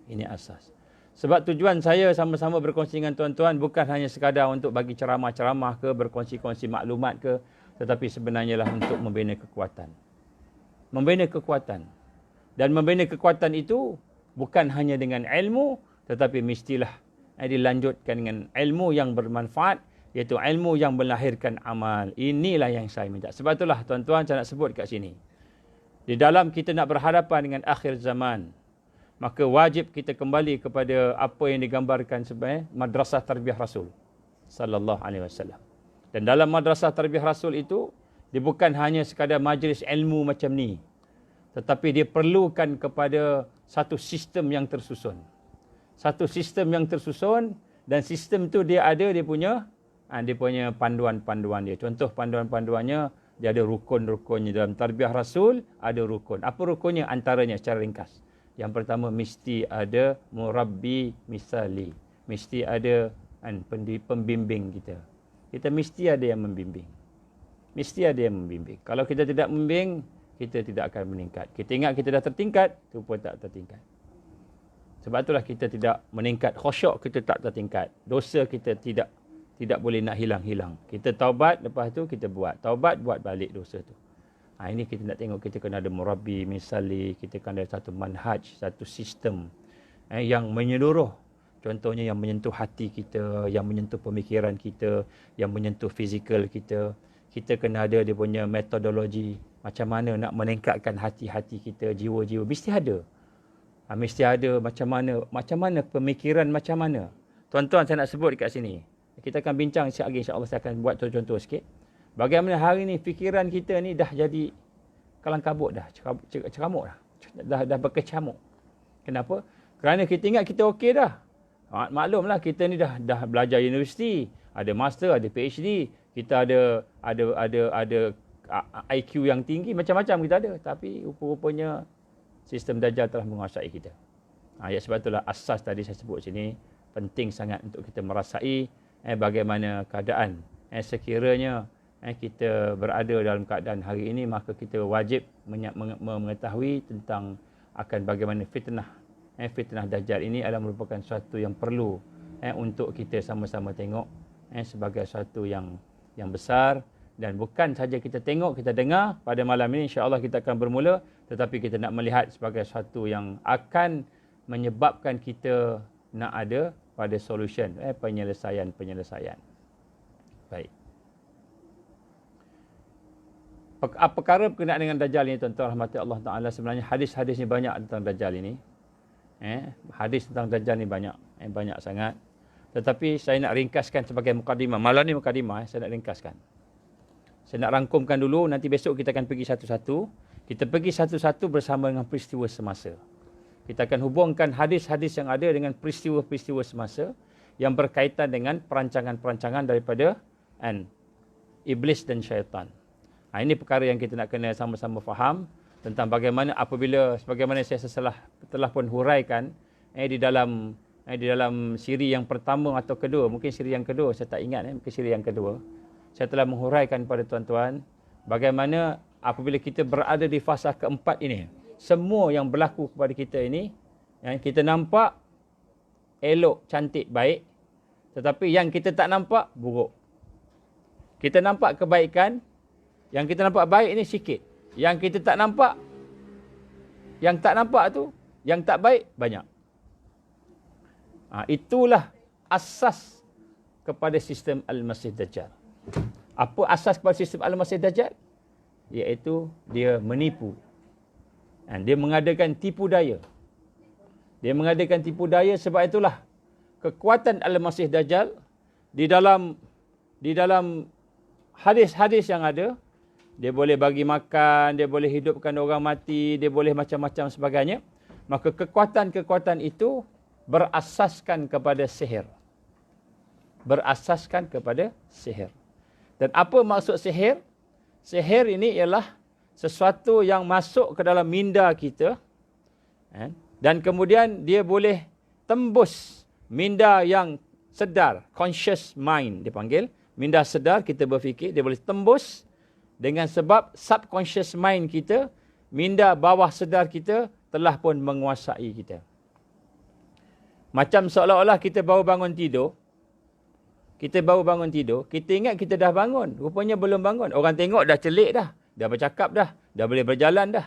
Ini asas. Sebab tujuan saya sama-sama berkongsi dengan tuan-tuan bukan hanya sekadar untuk bagi ceramah-ceramah ke, berkongsi-kongsi maklumat ke, tetapi sebenarnya lah untuk membina kekuatan. Membina kekuatan. Dan membina kekuatan itu bukan hanya dengan ilmu, tetapi mestilah dilanjutkan dengan ilmu yang bermanfaat, iaitu ilmu yang melahirkan amal. Inilah yang saya minta. Sebab itulah tuan-tuan saya nak sebut kat sini. Di dalam kita nak berhadapan dengan akhir zaman, maka wajib kita kembali kepada apa yang digambarkan sebagai madrasah tarbiyah Rasul sallallahu alaihi wasallam. Dan dalam madrasah tarbiyah Rasul itu, dia bukan hanya sekadar majlis ilmu macam ni, tetapi dia perlukan kepada satu sistem yang tersusun. Satu sistem yang tersusun, dan sistem tu dia ada dia punya panduan-panduan dia. Contoh panduan-panduannya, dia ada rukun-rukunnya. Dalam tarbiyah Rasul ada rukun. Apa rukunnya? Antaranya secara ringkas. Yang pertama, mesti ada murabbi misali. Mesti ada pembimbing kita. Kita mesti ada yang membimbing. Mesti ada yang membimbing. Kalau kita tidak membimbing, kita tidak akan meningkat. Kita ingat kita dah tertingkat, itu pun tak tertingkat. Sebab itulah kita tidak meningkat. Khusyuk kita tak tertingkat. Dosa kita tidak boleh nak hilang-hilang. Kita taubat, lepas tu kita buat. Taubat, buat balik dosa tu. Ini kita nak tengok, kita kena ada murabbi, misali, kita kena ada satu manhaj, satu sistem yang menyeluruh. Contohnya yang menyentuh hati kita, yang menyentuh pemikiran kita, yang menyentuh fizikal kita. Kita kena ada dia punya metodologi. Macam mana nak meningkatkan hati-hati kita, jiwa-jiwa. Mesti ada. Mesti ada macam mana pemikiran macam mana. Tuan-tuan saya nak sebut dekat sini. Kita akan bincang sekejap lagi, insya-Allah saya akan buat contoh-contoh sikit. Bagaimana hari ni fikiran kita ni dah jadi kalang kabut dah, ceramuk dah. Dah berkecamuk. Kenapa? Kerana kita ingat kita okey dah. Maklumlah kita ni dah belajar universiti, ada master, ada PhD, kita ada IQ yang tinggi, macam-macam kita ada, tapi rupa-rupanya sistem Dajjal telah menguasai kita. Sebab itulah asas tadi saya sebut sini penting sangat untuk kita merasai bagaimana keadaan. Sekiranya kita berada dalam keadaan hari ini, maka kita wajib mengetahui tentang akan bagaimana fitnah Dajjal ini adalah merupakan sesuatu yang perlu untuk kita sama-sama tengok sebagai sesuatu yang besar. Dan bukan saja kita tengok, kita dengar pada malam ini, insya-Allah kita akan bermula, tetapi kita nak melihat sebagai sesuatu yang akan menyebabkan kita nak ada pada solution, penyelesaian. Baik. Perkara berkenaan dengan Dajjal ini, tuan-tuan rahmati Allah Ta'ala, sebenarnya hadis-hadis ni banyak tentang Dajjal ini. Hadis tentang Dajjal ni banyak sangat. Tetapi saya nak ringkaskan sebagai mukadimah. Malam ni mukadimah, saya nak ringkaskan. Saya nak rangkumkan dulu, nanti besok kita akan pergi satu-satu. Kita pergi satu-satu bersama dengan peristiwa semasa. Kita akan hubungkan hadis-hadis yang ada dengan peristiwa-peristiwa semasa yang berkaitan dengan perancangan-perancangan daripada iblis dan syaitan. Ini perkara yang kita nak kena sama-sama faham tentang bagaimana sebagaimana saya telah pun huraikan di dalam siri yang pertama atau kedua, mungkin siri yang kedua, saya tak ingat, mungkin siri yang kedua. Saya telah menghuraikan kepada tuan-tuan bagaimana apabila kita berada di fasa keempat ini, semua yang berlaku kepada kita ini, kita nampak elok, cantik, baik, tetapi yang kita tak nampak, buruk. Kita nampak kebaikan, yang kita nampak baik ini sikit. Yang kita tak nampak, yang tak nampak tu, yang tak baik, banyak. Itulah asas kepada sistem Al-Masih Dajjal. Apa asas kepada sistem Al-Masih Dajjal? Iaitu dia menipu. Dia mengadakan tipu daya. Sebab itulah kekuatan Al-Masih Dajjal di dalam hadis-hadis yang ada, dia boleh bagi makan, dia boleh hidupkan orang mati, dia boleh macam-macam sebagainya. Maka kekuatan-kekuatan itu berasaskan kepada sihir. Dan apa maksud sihir? Sihir ini ialah sesuatu yang masuk ke dalam minda kita, dan kemudian dia boleh tembus minda yang sedar, conscious mind dipanggil. Minda sedar, kita berfikir, dia boleh tembus dengan sebab subconscious mind kita, minda bawah sedar kita telah pun menguasai kita. Macam seolah-olah kita baru bangun tidur, kita ingat kita dah bangun, rupanya belum bangun. Orang tengok dah celik dah bercakap dah boleh berjalan dah.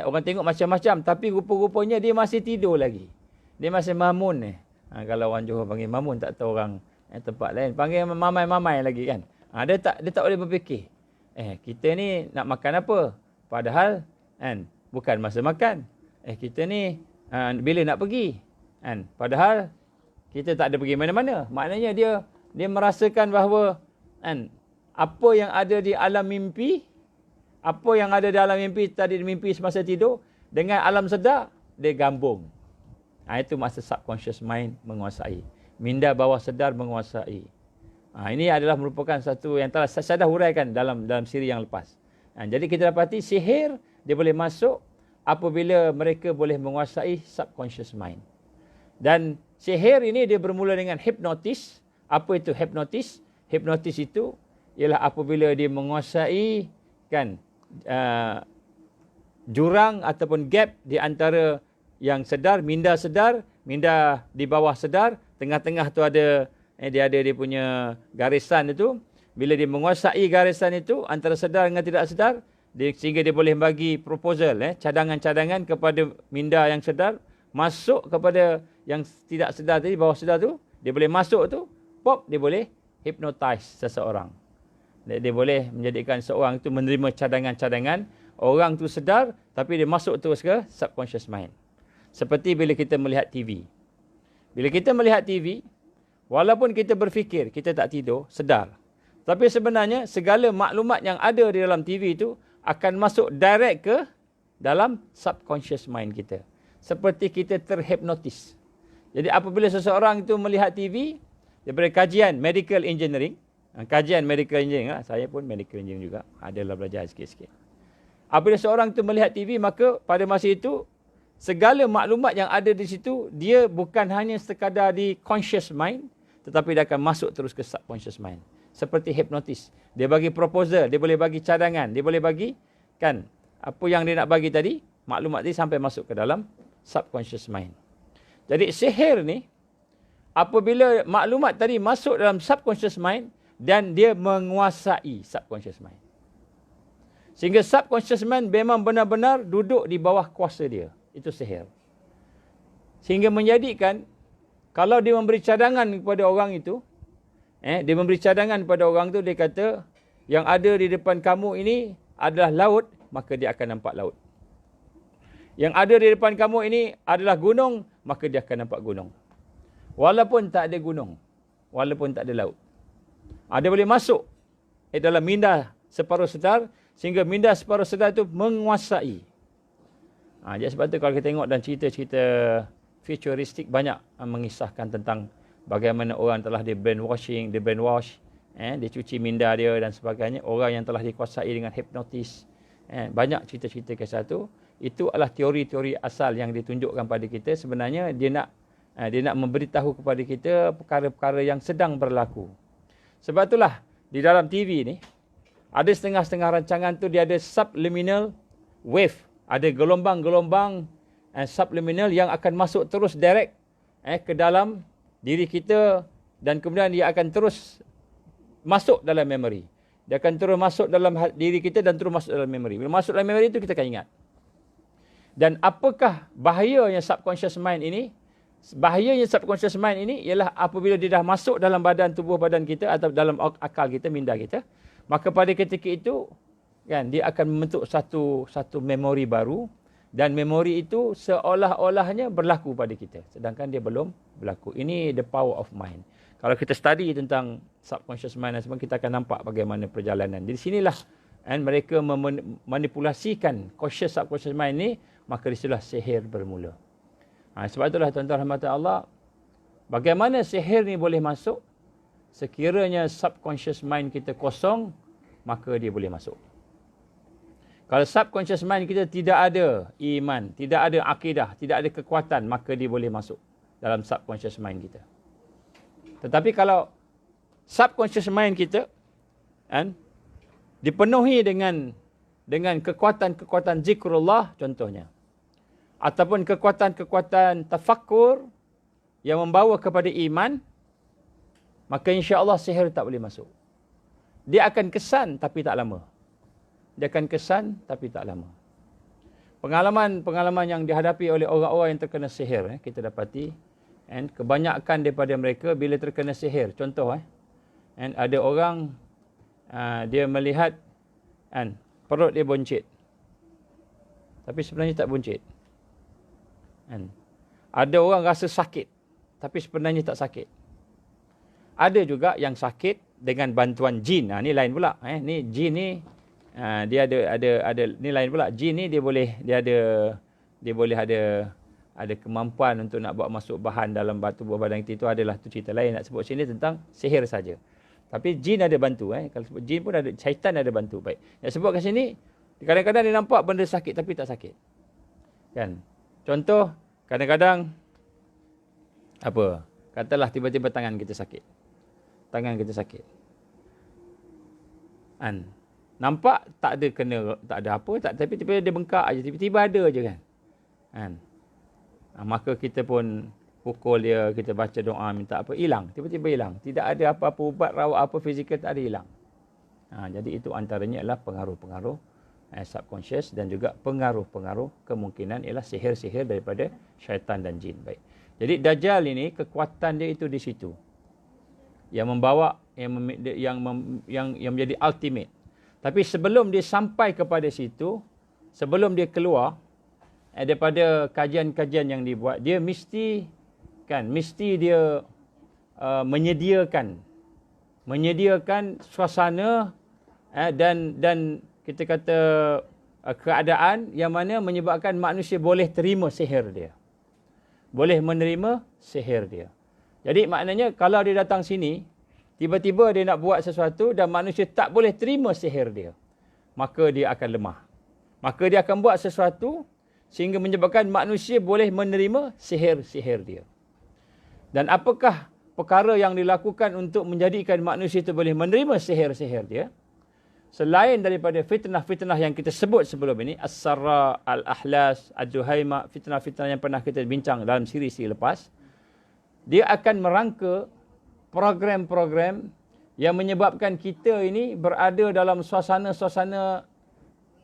Orang tengok macam-macam, tapi rupa-rupanya dia masih tidur lagi. Dia masih mamun. Kalau orang Johor panggil mamun, tak tahu orang tempat lain panggil mamai-mamai lagi kan. Dia tak boleh berfikir. Kita ni nak makan apa? Padahal bukan masa makan. Kita ni bila nak pergi? Padahal kita tak ada pergi mana-mana. Maknanya dia merasakan bahawa apa yang ada di alam mimpi, tadi mimpi semasa tidur, dengan alam sedar, dia gambung. Itu masa subconscious mind menguasai. Minda bawah sedar menguasai. Ini adalah merupakan satu yang telah saya dah huraikan dalam siri yang lepas. Jadi kita dapati sihir, dia boleh masuk apabila mereka boleh menguasai subconscious mind. Dan sihir ini dia bermula dengan hipnotis. Apa itu hipnotis? Hipnotis itu ialah apabila dia menguasai kan jurang ataupun gap di antara yang sedar, minda di bawah sedar, tengah-tengah tu ada dia punya garisan itu. Bila dia menguasai garisan itu antara sedar dengan tidak sedar, sehingga dia boleh bagi proposal, cadangan-cadangan kepada minda yang sedar, masuk kepada yang tidak sedar tadi, bawah sedar tu, dia boleh masuk tu, pop, dia boleh hypnotize seseorang. Dia boleh menjadikan seorang itu menerima cadangan-cadangan, orang tu sedar, tapi dia masuk terus ke subconscious mind. Seperti bila kita melihat TV. Bila kita melihat TV, walaupun kita berfikir, kita tak tidur, sedar. Tapi sebenarnya segala maklumat yang ada di dalam TV itu akan masuk direct ke dalam subconscious mind kita. Seperti kita terhipnotis. Jadi apabila seseorang itu melihat TV, daripada kajian medical engineering, saya pun medical engineering juga, adalah belajar sikit-sikit. Apabila seorang itu melihat TV, maka pada masa itu, segala maklumat yang ada di situ, dia bukan hanya sekadar di conscious mind, tetapi dia akan masuk terus ke subconscious mind. Seperti hipnotis. Dia bagi proposal, dia boleh bagi cadangan, dia boleh bagi kan apa yang dia nak bagi tadi, maklumat tadi sampai masuk ke dalam subconscious mind. Jadi sihir ni, apabila maklumat tadi masuk dalam subconscious mind dan dia menguasai subconscious mind. Sehingga subconscious mind memang benar-benar duduk di bawah kuasa dia. Itu sihir. Sehingga menjadikan, kalau dia memberi cadangan kepada orang itu, dia memberi cadangan kepada orang tu, dia kata, yang ada di depan kamu ini adalah laut, maka dia akan nampak laut. Yang ada di depan kamu ini adalah gunung, maka dia akan nampak gunung. Walaupun tak ada gunung, walaupun tak ada laut. Dia boleh masuk dalam minda separuh sedar, sehingga minda separuh sedar itu menguasai. Jadi sebab tu kalau kita tengok dan cerita-cerita futuristik, banyak mengisahkan tentang bagaimana orang telah di brainwash, dia cuci minda dia dan sebagainya. Orang yang telah dikuasai dengan hipnotis. Banyak cerita-cerita kisah tu. Itu adalah teori-teori asal yang ditunjukkan pada kita. Sebenarnya dia nak memberitahu kepada kita perkara-perkara yang sedang berlaku. Sebab itulah di dalam TV ni, ada setengah-setengah rancangan tu dia ada subliminal wave. Ada gelombang-gelombang subliminal yang akan masuk terus direct ke dalam diri kita, dan kemudian dia akan terus masuk dalam memori. Dia akan terus masuk dalam diri kita dan terus masuk dalam memori. Bila masuk dalam memori itu kita akan ingat. Dan apakah bahayanya subconscious mind ini? Bahayanya subconscious mind ini ialah apabila dia dah masuk dalam tubuh badan kita atau dalam akal kita, minda kita, maka pada ketika itu kan dia akan membentuk satu memori baru. Dan memori itu seolah-olahnya berlaku pada kita. Sedangkan dia belum berlaku. Ini the power of mind. Kalau kita study tentang subconscious mind, kita akan nampak bagaimana perjalanan. Di sinilah mereka memanipulasikan conscious subconscious mind ni, maka disitulah sihir bermula. Sebab itulah tuan-tuan rahmat Allah, bagaimana sihir ni boleh masuk? Sekiranya subconscious mind kita kosong, maka dia boleh masuk. Kalau subconscious mind kita tidak ada iman, tidak ada akidah, tidak ada kekuatan, maka dia boleh masuk dalam subconscious mind kita. Tetapi kalau subconscious mind kita dipenuhi dengan kekuatan-kekuatan zikrullah contohnya, ataupun kekuatan-kekuatan tafakkur yang membawa kepada iman, maka insya-Allah sihir tak boleh masuk. Dia akan kesan tapi tak lama. Dia akan kesan tapi tak lama. Pengalaman yang dihadapi oleh orang-orang yang terkena sihir, kita dapati, kebanyakan daripada mereka bila terkena sihir, contoh, ada orang dia melihat perut dia buncit, tapi sebenarnya tak buncit. Ada orang rasa sakit, tapi sebenarnya tak sakit. Ada juga yang sakit dengan bantuan jin. Ni lain pula. Ni jin ni dia ada ni lain pula. Jin ni dia boleh ada kemampuan untuk nak buat masuk bahan dalam tubuh badan kita. Itu adalah tu cerita lain. Nak sebut sini tentang sihir saja. Tapi jin ada bantu. Kalau sebut jin pun ada, syaitan ada bantu. Baik. Nak sebut kat sini, kadang-kadang dia nampak benda sakit tapi tak sakit. Kan? Contoh, kadang-kadang katalah tiba-tiba tangan kita sakit. Tangan kita sakit. Kan? Nampak tak ada kena, tak ada apa, tak, tapi tiba-tiba dia bengkak aja, tiba-tiba ada je kan. Kan? Maka kita pun pukul dia, kita baca doa, minta apa, hilang. Tiba-tiba hilang. Tidak ada apa-apa ubat, rawat apa, fizikal tak ada, hilang. Jadi itu antaranya adalah pengaruh-pengaruh subconscious dan juga pengaruh-pengaruh kemungkinan ialah sihir-sihir daripada syaitan dan jin. Baik. Jadi Dajjal ini, kekuatan dia itu di situ. Yang membawa, yang menjadi ultimate. Tapi sebelum dia sampai kepada situ, sebelum dia keluar daripada kajian-kajian yang dibuat, dia mesti dia menyediakan suasana dan kita kata keadaan yang mana menyebabkan manusia boleh terima sihir dia. Boleh menerima sihir dia. Jadi maknanya kalau dia datang sini, tiba-tiba dia nak buat sesuatu dan manusia tak boleh terima sihir dia, maka dia akan lemah. Maka dia akan buat sesuatu sehingga menyebabkan manusia boleh menerima sihir-sihir dia. Dan apakah perkara yang dilakukan untuk menjadikan manusia itu boleh menerima sihir-sihir dia? Selain daripada fitnah-fitnah yang kita sebut sebelum ini, As-Sarra, Al-Ahlas, Ad-Duhaima, fitnah-fitnah yang pernah kita bincang dalam siri-siri lepas, dia akan merangka program-program yang menyebabkan kita ini berada dalam suasana-suasana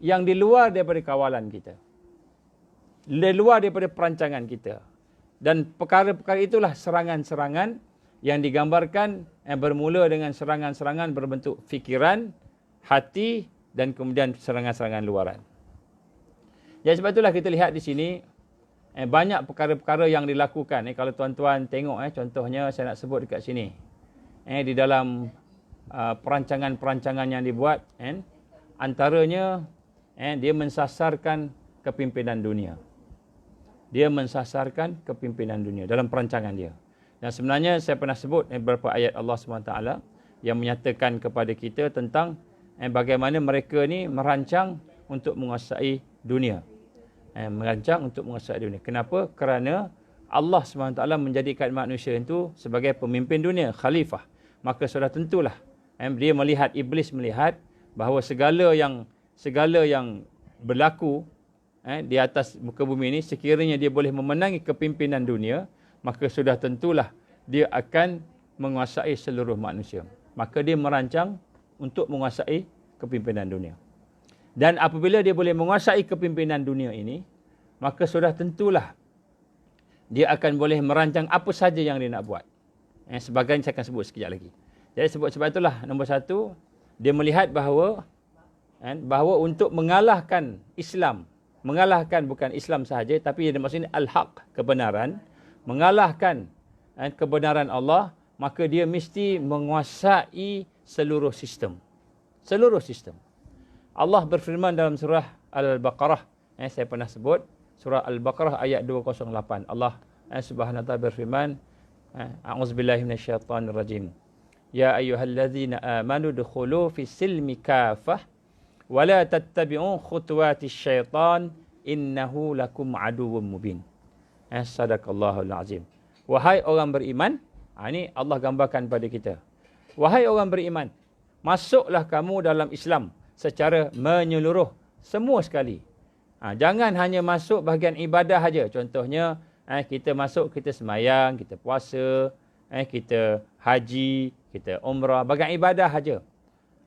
yang di luar daripada kawalan kita. Di luar daripada perancangan kita. Dan perkara-perkara itulah serangan-serangan yang digambarkan yang bermula dengan serangan-serangan berbentuk fikiran, hati dan kemudian serangan-serangan luaran. Jadi sebab itulah kita lihat di sini banyak perkara-perkara yang dilakukan. Kalau tuan-tuan tengok contohnya saya nak sebut dekat sini. Di dalam perancangan-perancangan yang dibuat, antaranya dia mensasarkan kepimpinan dunia. Dia mensasarkan kepimpinan dunia dalam perancangan dia. Dan sebenarnya saya pernah sebut beberapa ayat Allah SWT yang menyatakan kepada kita tentang bagaimana mereka ni merancang untuk menguasai dunia. Merancang untuk menguasai dunia. Kenapa? Kerana Allah SWT menjadikan manusia itu sebagai pemimpin dunia, khalifah. Maka sudah tentulah dia melihat, iblis melihat bahawa segala yang berlaku di atas muka bumi ini, sekiranya dia boleh memenangi kepimpinan dunia, maka sudah tentulah dia akan menguasai seluruh manusia. Maka dia merancang untuk menguasai kepimpinan dunia. Dan apabila dia boleh menguasai kepimpinan dunia ini, maka sudah tentulah dia akan boleh merancang apa saja yang dia nak buat. Sebagainya saya akan sebut sekejap lagi. Jadi sebab itulah nombor satu, dia melihat bahawa untuk mengalahkan Islam, mengalahkan bukan Islam sahaja, tapi yang maksudnya al-haq, kebenaran, mengalahkan kebenaran Allah, maka dia mesti menguasai seluruh sistem. Seluruh sistem. Allah berfirman dalam surah Al-Baqarah, saya pernah sebut, surah Al-Baqarah ayat 208. Allah Subhanahu wa taala berfirman, a'udzubillahi minasyaitonirrajim. Ya ayyuhallazina amanu dukhulu fis silmi kafah wa la tattabi'u khutuwatis syaitan innahu lakum aduwwum mubin. Sadaqallahul azim. Wahai orang beriman, ini Allah gambarkan pada kita. Wahai orang beriman, masuklah kamu dalam Islam secara menyeluruh, semua sekali. Jangan hanya masuk bahagian ibadah saja. Contohnya, kita masuk, kita semayang, kita puasa, kita haji, kita umrah, bahagian ibadah saja.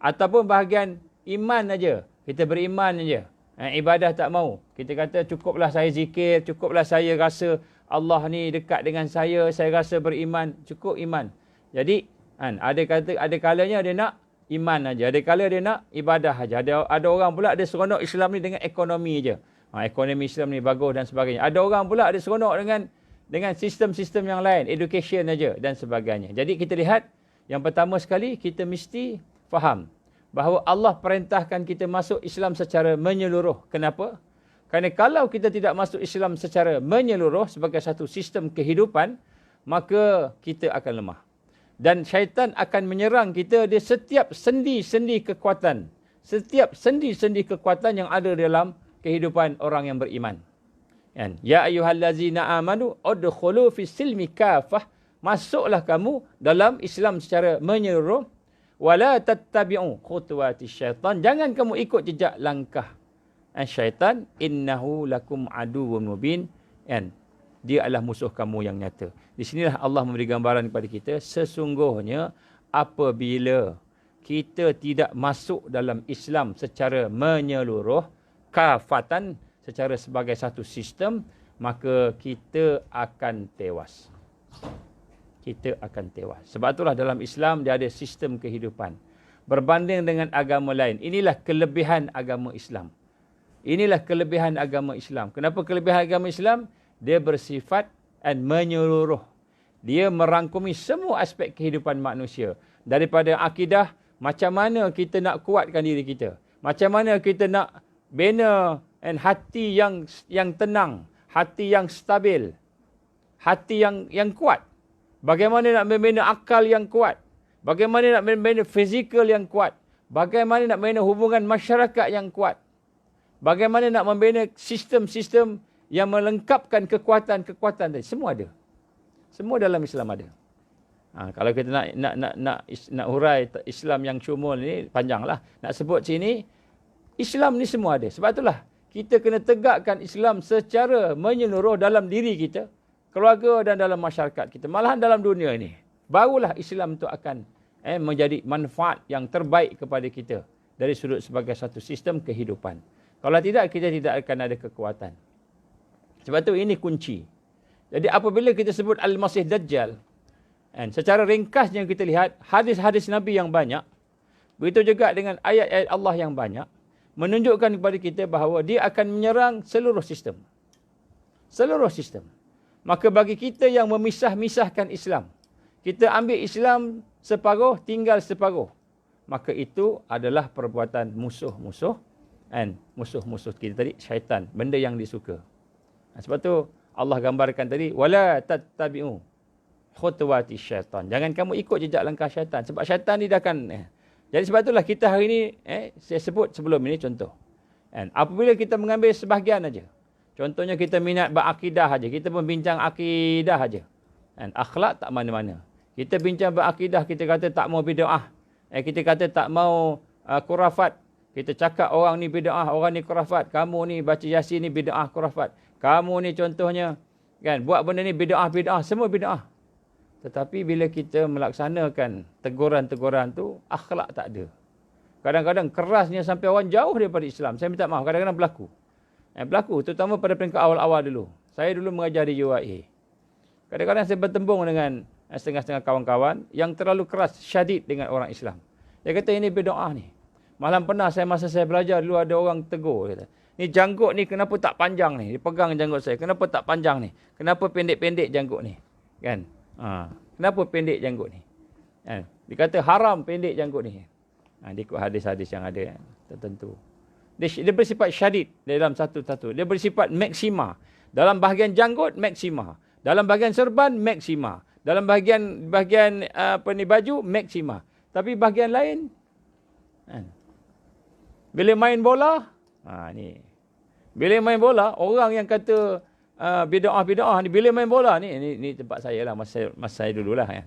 Ataupun bahagian iman saja, kita beriman saja. Ibadah tak mau. Kita kata cukuplah saya zikir, cukuplah saya rasa Allah ni dekat dengan saya rasa beriman, cukup iman. Jadi, ada kalanya dia nak iman aja, ada kala dia nak ibadah aja. Ada orang pula ada seronok Islam ni dengan ekonomi aja. Ekonomi Islam ni bagus dan sebagainya. Ada orang pula ada seronok dengan sistem-sistem yang lain, education aja dan sebagainya. Jadi kita lihat, yang pertama sekali kita mesti faham bahawa Allah perintahkan kita masuk Islam secara menyeluruh. Kenapa? Kerana kalau kita tidak masuk Islam secara menyeluruh sebagai satu sistem kehidupan, maka kita akan lemah. Dan syaitan akan menyerang kita di setiap sendi-sendi kekuatan. Setiap sendi-sendi kekuatan yang ada dalam kehidupan orang yang beriman. Ya ayyuhallazina amanu udkhulu fis silmi kafah. Masuklah kamu dalam Islam secara menyeluruh. wala tattabi'u khutuwati syaitan. Jangan kamu ikut jejak langkah syaitan. Innahu lakum aduwwun mubin. Kan? Dia adalah musuh kamu yang nyata. Di sinilah Allah memberi gambaran kepada kita, sesungguhnya apabila kita tidak masuk dalam Islam secara menyeluruh, kafatan, secara sebagai satu sistem, maka kita akan tewas. Kita akan tewas. Sebab itulah dalam Islam dia ada sistem kehidupan. Berbanding dengan agama lain. Inilah kelebihan agama Islam. Inilah kelebihan agama Islam. Kenapa kelebihan agama Islam? Dia bersifat dan menyeluruh. Dia merangkumi semua aspek kehidupan manusia. Daripada akidah, macam mana kita nak kuatkan diri kita. Macam mana kita nak bina hati yang tenang. Hati yang stabil. Hati yang kuat. Bagaimana nak membina akal yang kuat. Bagaimana nak membina fizikal yang kuat. Bagaimana nak membina hubungan masyarakat yang kuat. Bagaimana nak membina sistem-sistem yang melengkapkan kekuatan-kekuatan tadi. Semua ada. Semua dalam Islam ada. Kalau kita nak hurai Islam yang syumul ni, panjanglah. Nak sebut sini, Islam ni semua ada. Sebab itulah, kita kena tegakkan Islam secara menyeluruh dalam diri kita, keluarga dan dalam masyarakat kita. Malahan dalam dunia ini, barulah Islam itu akan menjadi manfaat yang terbaik kepada kita dari sudut sebagai satu sistem kehidupan. Kalau tidak, kita tidak akan ada kekuatan. Sebab itu ini kunci. Jadi apabila kita sebut Al-Masih Dajjal, secara ringkasnya kita lihat hadis-hadis Nabi yang banyak, begitu juga dengan ayat-ayat Allah yang banyak, menunjukkan kepada kita bahawa dia akan menyerang seluruh sistem. Seluruh sistem. Maka bagi kita yang memisah-misahkan Islam, kita ambil Islam separuh, tinggal separuh, maka itu adalah perbuatan musuh-musuh, musuh-musuh kita tadi, syaitan, benda yang disuka. Sebab tu Allah gambarkan tadi, wala tattabi'u khutuwati syaitan. Jangan kamu ikut jejak langkah syaitan. Sebab syaitan ni dah akan... Jadi sebab itulah kita hari ini, saya sebut sebelum ini contoh. Apabila kita mengambil sebahagian aja. Contohnya kita minat berakidah aja. Kita membincang akidah aja. Akhlak tak mana-mana. Kita bincang berakidah, kita kata tak mau bid'ah. Kita kata tak mau khurafat. Kita cakap orang ni bid'ah, orang ni khurafat. Kamu ni baca Yasin ni bid'ah, khurafat. Kamu ni contohnya, kan, buat benda ni bid'ah, semua bid'ah. Tetapi bila kita melaksanakan teguran-teguran tu, akhlak tak ada. Kadang-kadang kerasnya sampai orang jauh daripada Islam. Saya minta maaf, kadang-kadang berlaku. Berlaku, terutama pada peringkat awal-awal dulu. Saya dulu mengajar di UIA. Kadang-kadang saya bertembung dengan setengah-setengah kawan-kawan yang terlalu keras, syadid dengan orang Islam. Dia kata ini bid'ah ni. Malam pernah masa saya belajar dulu ada orang tegur. Kata, ni janggut ni kenapa tak panjang ni? Dia pegang janggut saya. Kenapa tak panjang ni? Kenapa pendek-pendek janggut ni? Kan? Kenapa pendek janggut ni? Dia kata haram pendek janggut ni. Dia ikut hadis-hadis yang ada tertentu. Dia bersifat syadid dalam satu-satu. Dia bersifat maksima. Dalam bahagian janggut, maksima. Dalam bahagian serban, maksima. Dalam bahagian baju, maksima. Tapi bahagian lain, bila main bola, ni. Bila main bola, orang yang kata bid'ah ni, bila main bola ni tempat saya lah, masa saya dululah kan.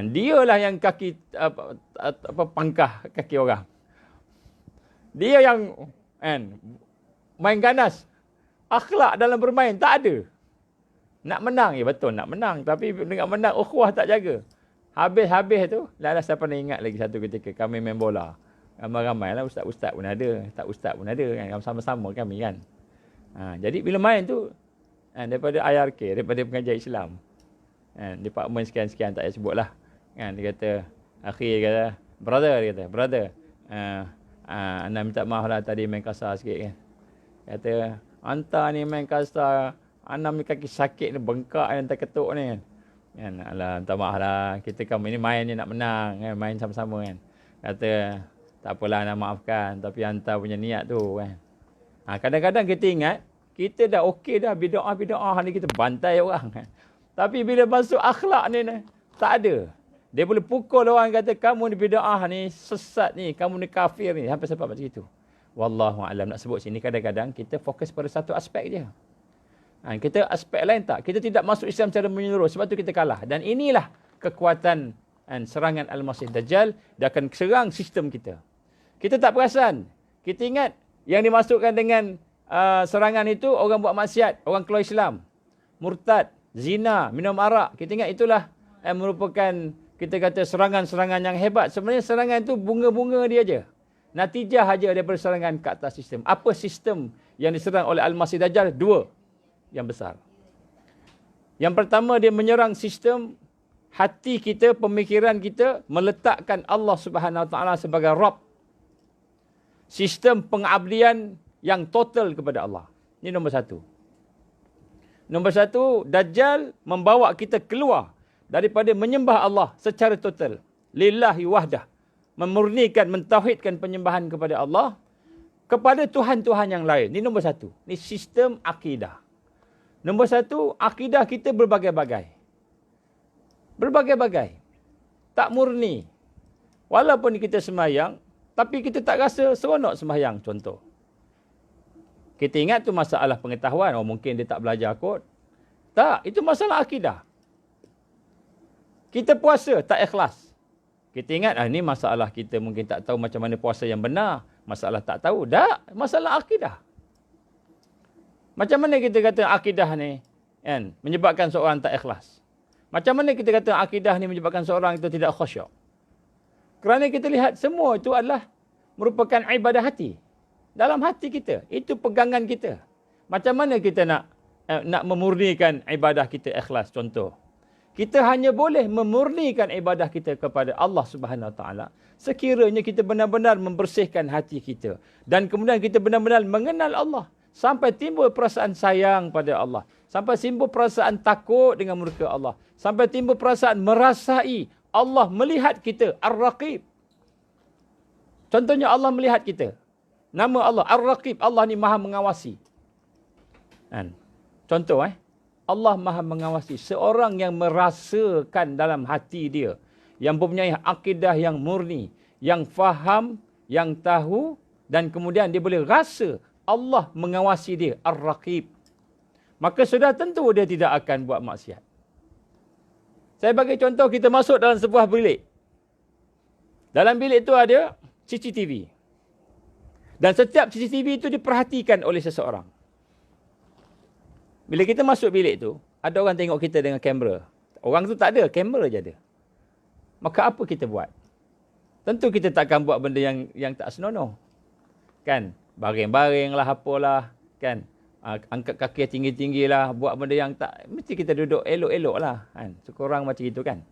Dia lah yang kaki pangkah kaki orang. Dia yang main ganas. Akhlak dalam bermain tak ada. Nak menang, ya betul nak menang, tapi dengan menang ukhuwah tak jaga. Habis tu, saya pernah ingat lagi satu ketika kami main bola. Ramai-ramai lah, ustaz-ustaz pun ada, tak ustaz pun ada kan, sama-sama kami kan. Jadi bila main tu, daripada IRK, daripada pengajar Islam, department sekian-sekian tak payah sebut lah. Dia kata, akhir kata, brother, anda minta maaf lah tadi main kasar sikit kan. Kata, hantar ni main kasar, anda ni kaki sakit ni, bengkak ni, terketuk ni kan. Alah, minta maaf lah, kita kami ni main ni nak menang, kan? Main sama-sama kan. Kata, tak apalah nak maafkan, tapi hantar punya niat tu kan. Kadang-kadang kita ingat, kita dah okey dah, bid'ah ni kita bantai orang kan. Tapi bila masuk akhlak ni, tak ada. Dia boleh pukul orang kata, kamu ni bid'ah ni, sesat ni, kamu ni kafir ni, sampai macam itu. Wallahu'alam, nak sebut sini kadang-kadang kita fokus pada satu aspek je. Kita aspek lain tak. Kita tidak masuk Islam secara menyeluruh, sebab tu kita kalah. Dan inilah kekuatan Dan serangan Al-Masih Dajjal, dia akan serang sistem kita. Kita tak perasan. Kita ingat yang dimasukkan dengan serangan itu orang buat maksiat, orang keluar Islam, murtad, zina, minum arak. Kita ingat itulah merupakan, kita kata, serangan-serangan yang hebat. Sebenarnya serangan itu bunga-bunga dia je. Natijah aja daripada serangan ke atas sistem. Apa sistem yang diserang oleh Al-Masih Dajjal? Dua yang besar. Yang pertama, dia menyerang sistem hati kita, pemikiran kita, meletakkan Allah Subhanahu Wa Taala sebagai Rabb. Sistem pengabdian yang total kepada Allah. Ini nombor satu. Nombor satu, Dajjal membawa kita keluar daripada menyembah Allah secara total. Lillahi wahdah. Memurnikan, mentauhidkan penyembahan kepada Allah kepada Tuhan-Tuhan yang lain. Ini nombor satu. Ini sistem akidah. Nombor satu, akidah kita berbagai-bagai. Berbagai-bagai. Tak murni. Walaupun kita sembahyang, tapi kita tak rasa seronok sembahyang, contoh. Kita ingat tu masalah pengetahuan. Oh, mungkin dia tak belajar kot. Tak, itu masalah akidah. Kita puasa, tak ikhlas. Kita ingat, ini masalah kita mungkin tak tahu macam mana puasa yang benar. Masalah tak tahu. Tak, masalah akidah. Macam mana kita kata akidah ni kan, menyebabkan seorang tak ikhlas? Macam mana kita kata akidah ni menyebabkan seorang itu tidak khusyuk? Kerana kita lihat semua itu adalah merupakan ibadah hati. Dalam hati kita. Itu pegangan kita. Macam mana kita nak memurnikan ibadah kita ikhlas? Contoh. Kita hanya boleh memurnikan ibadah kita kepada Allah Subhanahu Wa Taala sekiranya kita benar-benar membersihkan hati kita. Dan kemudian kita benar-benar mengenal Allah. Sampai timbul perasaan sayang pada Allah. Sampai timbul perasaan takut dengan murka Allah. Sampai timbul perasaan merasai Allah melihat kita. Ar-Raqib. Contohnya Allah melihat kita. Nama Allah Ar-Raqib. Allah ni maha mengawasi. Kan? Contoh Allah maha mengawasi. Seorang yang merasakan dalam hati dia. Yang mempunyai akidah yang murni. Yang faham. Yang tahu. Dan kemudian dia boleh rasa Allah mengawasi dia. Ar-Raqib. Maka sudah tentu dia tidak akan buat maksiat. Saya bagi contoh, kita masuk dalam sebuah bilik. Dalam bilik itu ada CCTV. Dan setiap CCTV itu diperhatikan oleh seseorang. Bila kita masuk bilik itu, ada orang tengok kita dengan kamera. Orang tu tak ada, kamera je ada. Maka apa kita buat? Tentu kita takkan buat benda yang tak senonoh. Kan? Baring-baring lah, apalah. Kan? Angkat kaki tinggi-tinggi lah. Buat benda yang tak... Mesti kita duduk elok-elok lah. Kan? Sekurang macam itu kan.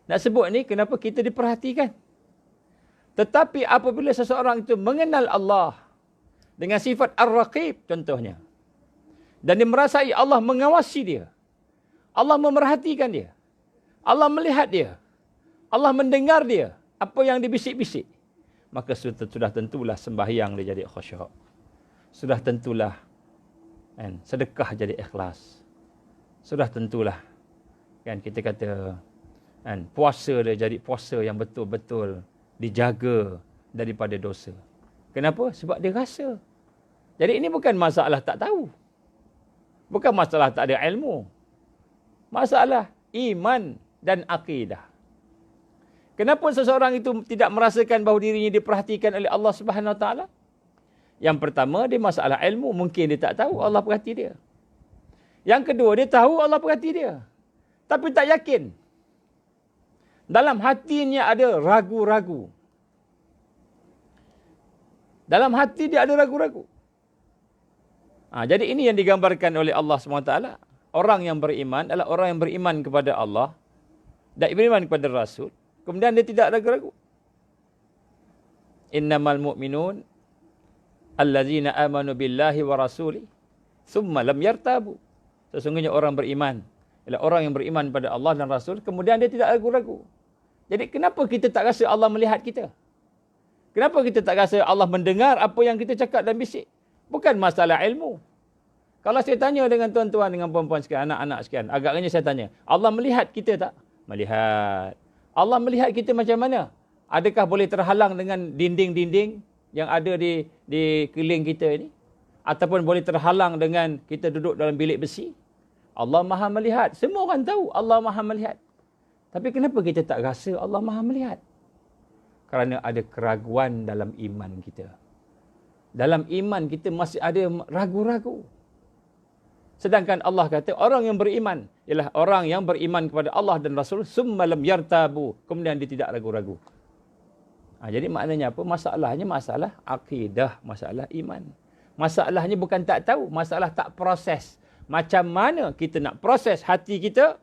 Nak sebut ni, kenapa kita diperhatikan? Tetapi apabila seseorang itu mengenal Allah dengan sifat Ar-Raqib contohnya. Dan dia merasai Allah mengawasi dia. Allah memerhatikan dia. Allah melihat dia. Allah mendengar dia. Apa yang dibisik-bisik. Maka sudah tentulah sembahyang dia jadi khusyuk. Sudah tentulah sedekah jadi ikhlas. Sudah tentulah kan kita kata puasa dia jadi puasa yang betul-betul dijaga daripada dosa. Kenapa? Sebab dia rasa. Jadi ini bukan masalah tak tahu. Bukan masalah tak ada ilmu. Masalah iman dan akidah. Kenapa seseorang itu tidak merasakan bahawa dirinya diperhatikan oleh Allah Subhanahu Wa Taala? Yang pertama, dia masalah ilmu. Mungkin dia tak tahu Allah perhati dia. Yang kedua, dia tahu Allah perhati dia. Tapi tak yakin. Dalam hatinya ada ragu-ragu. Dalam hati dia ada ragu-ragu. Jadi ini yang digambarkan oleh Allah SWT. Orang yang beriman adalah orang yang beriman kepada Allah. Dan beriman kepada Rasul. Kemudian dia tidak ragu-ragu. Innamal mu'minun allazina amanu billahi wa rasuli thumma lam yartabu. Sesungguhnya orang beriman adalah orang yang beriman pada Allah dan Rasul, kemudian dia tidak ragu-ragu. Jadi kenapa kita tak rasa Allah melihat kita? Kenapa kita tak rasa Allah mendengar apa yang kita cakap dan bisik? Bukan masalah ilmu. Kalau saya tanya dengan tuan-tuan, dengan puan-puan sekalian, anak-anak sekalian, agaknya saya tanya, Allah melihat kita tak? Melihat. Allah melihat kita macam mana? Adakah boleh terhalang dengan dinding-dinding yang ada di keliling kita ini? Ataupun boleh terhalang dengan kita duduk dalam bilik besi? Allah Maha melihat. Semua orang tahu Allah Maha melihat. Tapi kenapa kita tak rasa Allah Maha melihat? Kerana ada keraguan dalam iman kita. Dalam iman kita masih ada ragu-ragu. Sedangkan Allah kata orang yang beriman ialah orang yang beriman kepada Allah dan Rasul summa lam yartabu, kemudian dia tidak ragu-ragu. Jadi maknanya apa? Masalahnya masalah akidah, masalah iman. Masalahnya bukan tak tahu, masalah tak proses. Macam mana kita nak proses hati kita,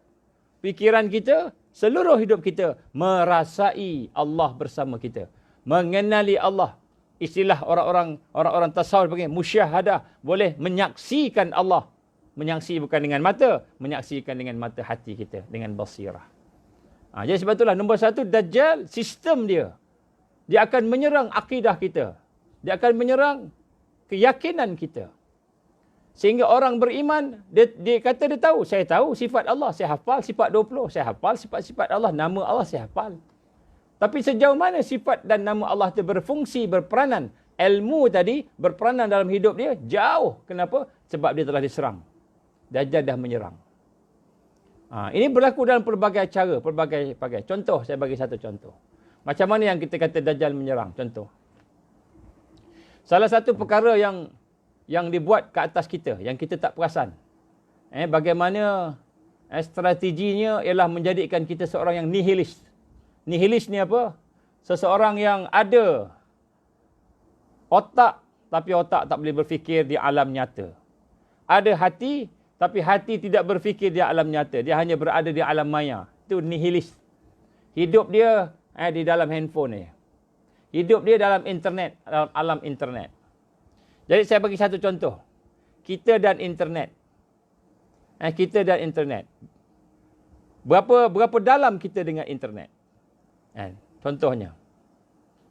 fikiran kita, seluruh hidup kita merasai Allah bersama kita, mengenali Allah. Istilah orang-orang tasawuf panggil musyahadah, boleh menyaksikan Allah. Menyaksi bukan dengan mata, menyaksikan dengan mata hati kita, dengan basirah. Jadi sebab itulah nombor satu, Dajjal, sistem dia akan menyerang akidah kita. Dia akan menyerang keyakinan kita. Sehingga orang beriman, dia kata dia tahu. Saya tahu sifat Allah, saya hafal sifat 20. Saya hafal sifat-sifat Allah, nama Allah saya hafal. Tapi sejauh mana sifat dan nama Allah itu berfungsi, berperanan. Ilmu tadi berperanan dalam hidup dia jauh. Kenapa? Sebab dia telah diserang. Dajjal dah menyerang. Ini berlaku dalam pelbagai cara, pelbagai. Contoh, saya bagi satu contoh. Macam mana yang kita kata Dajjal menyerang? Contoh. Salah satu perkara yang dibuat ke atas kita, yang kita tak perasan. Bagaimana strateginya ialah menjadikan kita seorang yang nihilis. Nihilis ni apa? Seseorang yang ada otak, tapi otak tak boleh berfikir di alam nyata. Ada hati, tapi hati tidak berfikir di alam nyata. Dia hanya berada di alam maya. Itu nihilis. Hidup dia di dalam handphone ni. Hidup dia dalam internet, dalam alam internet. Jadi saya bagi satu contoh. Kita dan internet. Kita dan internet. Berapa dalam kita dengan internet? Contohnya.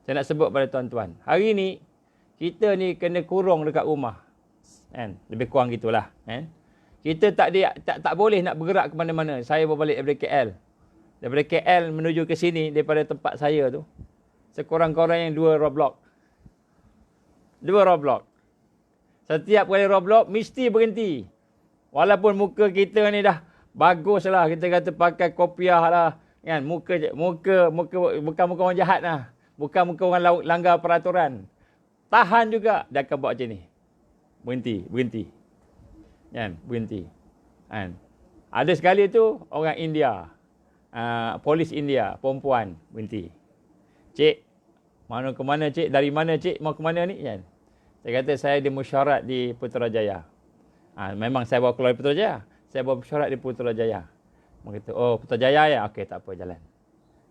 Saya nak sebut pada tuan-tuan. Hari ni, kita ni kena kurung dekat rumah. Lebih kurang gitulah. Kita tak boleh nak bergerak ke mana-mana. Saya berbalik daripada KL. Daripada KL menuju ke sini, daripada tempat saya tu. Sekurang-kurangnya 2 roadblock. 2 roadblock. Setiap kali roadblock, mesti berhenti. Walaupun muka kita ni dah bagus lah. Kita kata pakai kopiah lah. Kan? Muka bukan muka orang jahat lah. Bukan muka orang langgar peraturan. Tahan juga. Dia akan buat macam ni. Berhenti. Kan? Berhenti. Kan? Ada sekali tu, orang India. Polis India, perempuan. Berhenti. Cik, mana ke mana cik? Dari mana cik? Mau ke mana ni? Kan? Saya kata saya di mesyuarat di Putrajaya. Memang saya bawa keluar di Putrajaya. Saya bawa mesyuarat di Putrajaya. Dia kata, oh Putrajaya ya? Okey, tak apa, jalan.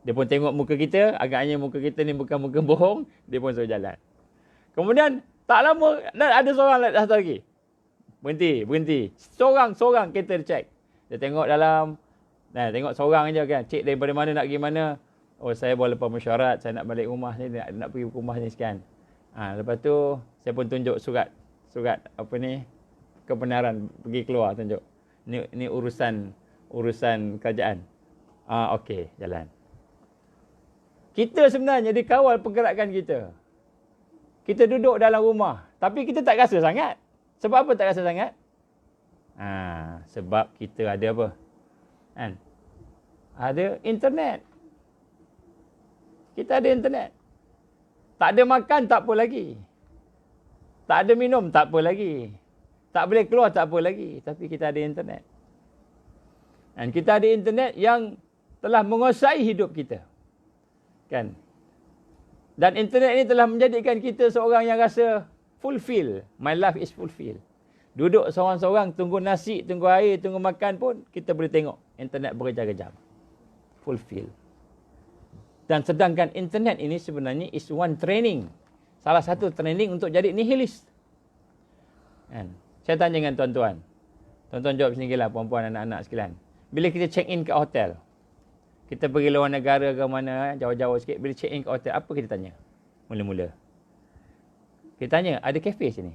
Dia pun tengok muka kita. Agaknya muka kita ni bukan muka bohong. Dia pun suruh jalan. Kemudian, tak lama, ada seorang satu lagi. Berhenti. Seorang kita cek. Dia tengok dalam, tengok seorang je kan. Cik daripada mana nak pergi mana? Oh, saya bawa lepas mesyuarat. Saya nak balik rumah ni. Nak pergi rumah ni sekian. Lepas tu, saya pun tunjuk surat apa ni, kebenaran. Pergi keluar tunjuk. Ni urusan kerajaan. Okey, jalan. Kita sebenarnya dikawal pergerakan kita. Kita duduk dalam rumah. Tapi kita tak rasa sangat. Sebab apa tak rasa sangat? Sebab kita ada apa? Ada internet. Kita ada internet. Tak ada makan, tak apa lagi. Tak ada minum, tak apa lagi. Tak boleh keluar, tak apa lagi. Tapi kita ada internet. Dan kita ada internet yang telah menguasai hidup kita. Kan? Dan internet ini telah menjadikan kita seorang yang rasa fulfill. My life is fulfill. Duduk seorang-seorang, tunggu nasi, tunggu air, tunggu makan pun, kita boleh tengok. Internet berjam-jam. Fulfill. Dan sedangkan internet ini sebenarnya is one training. Salah satu training untuk jadi nihilis. Kan? Saya tanya dengan tuan-tuan. Tuan-tuan jawab sendiri lah, puan-puan, anak-anak sekalian. Bila kita check in ke hotel, kita pergi luar negara ke mana, jauh-jauh sikit, bila check in ke hotel, apa kita tanya? Mula-mula. Kita tanya, ada kafe sini?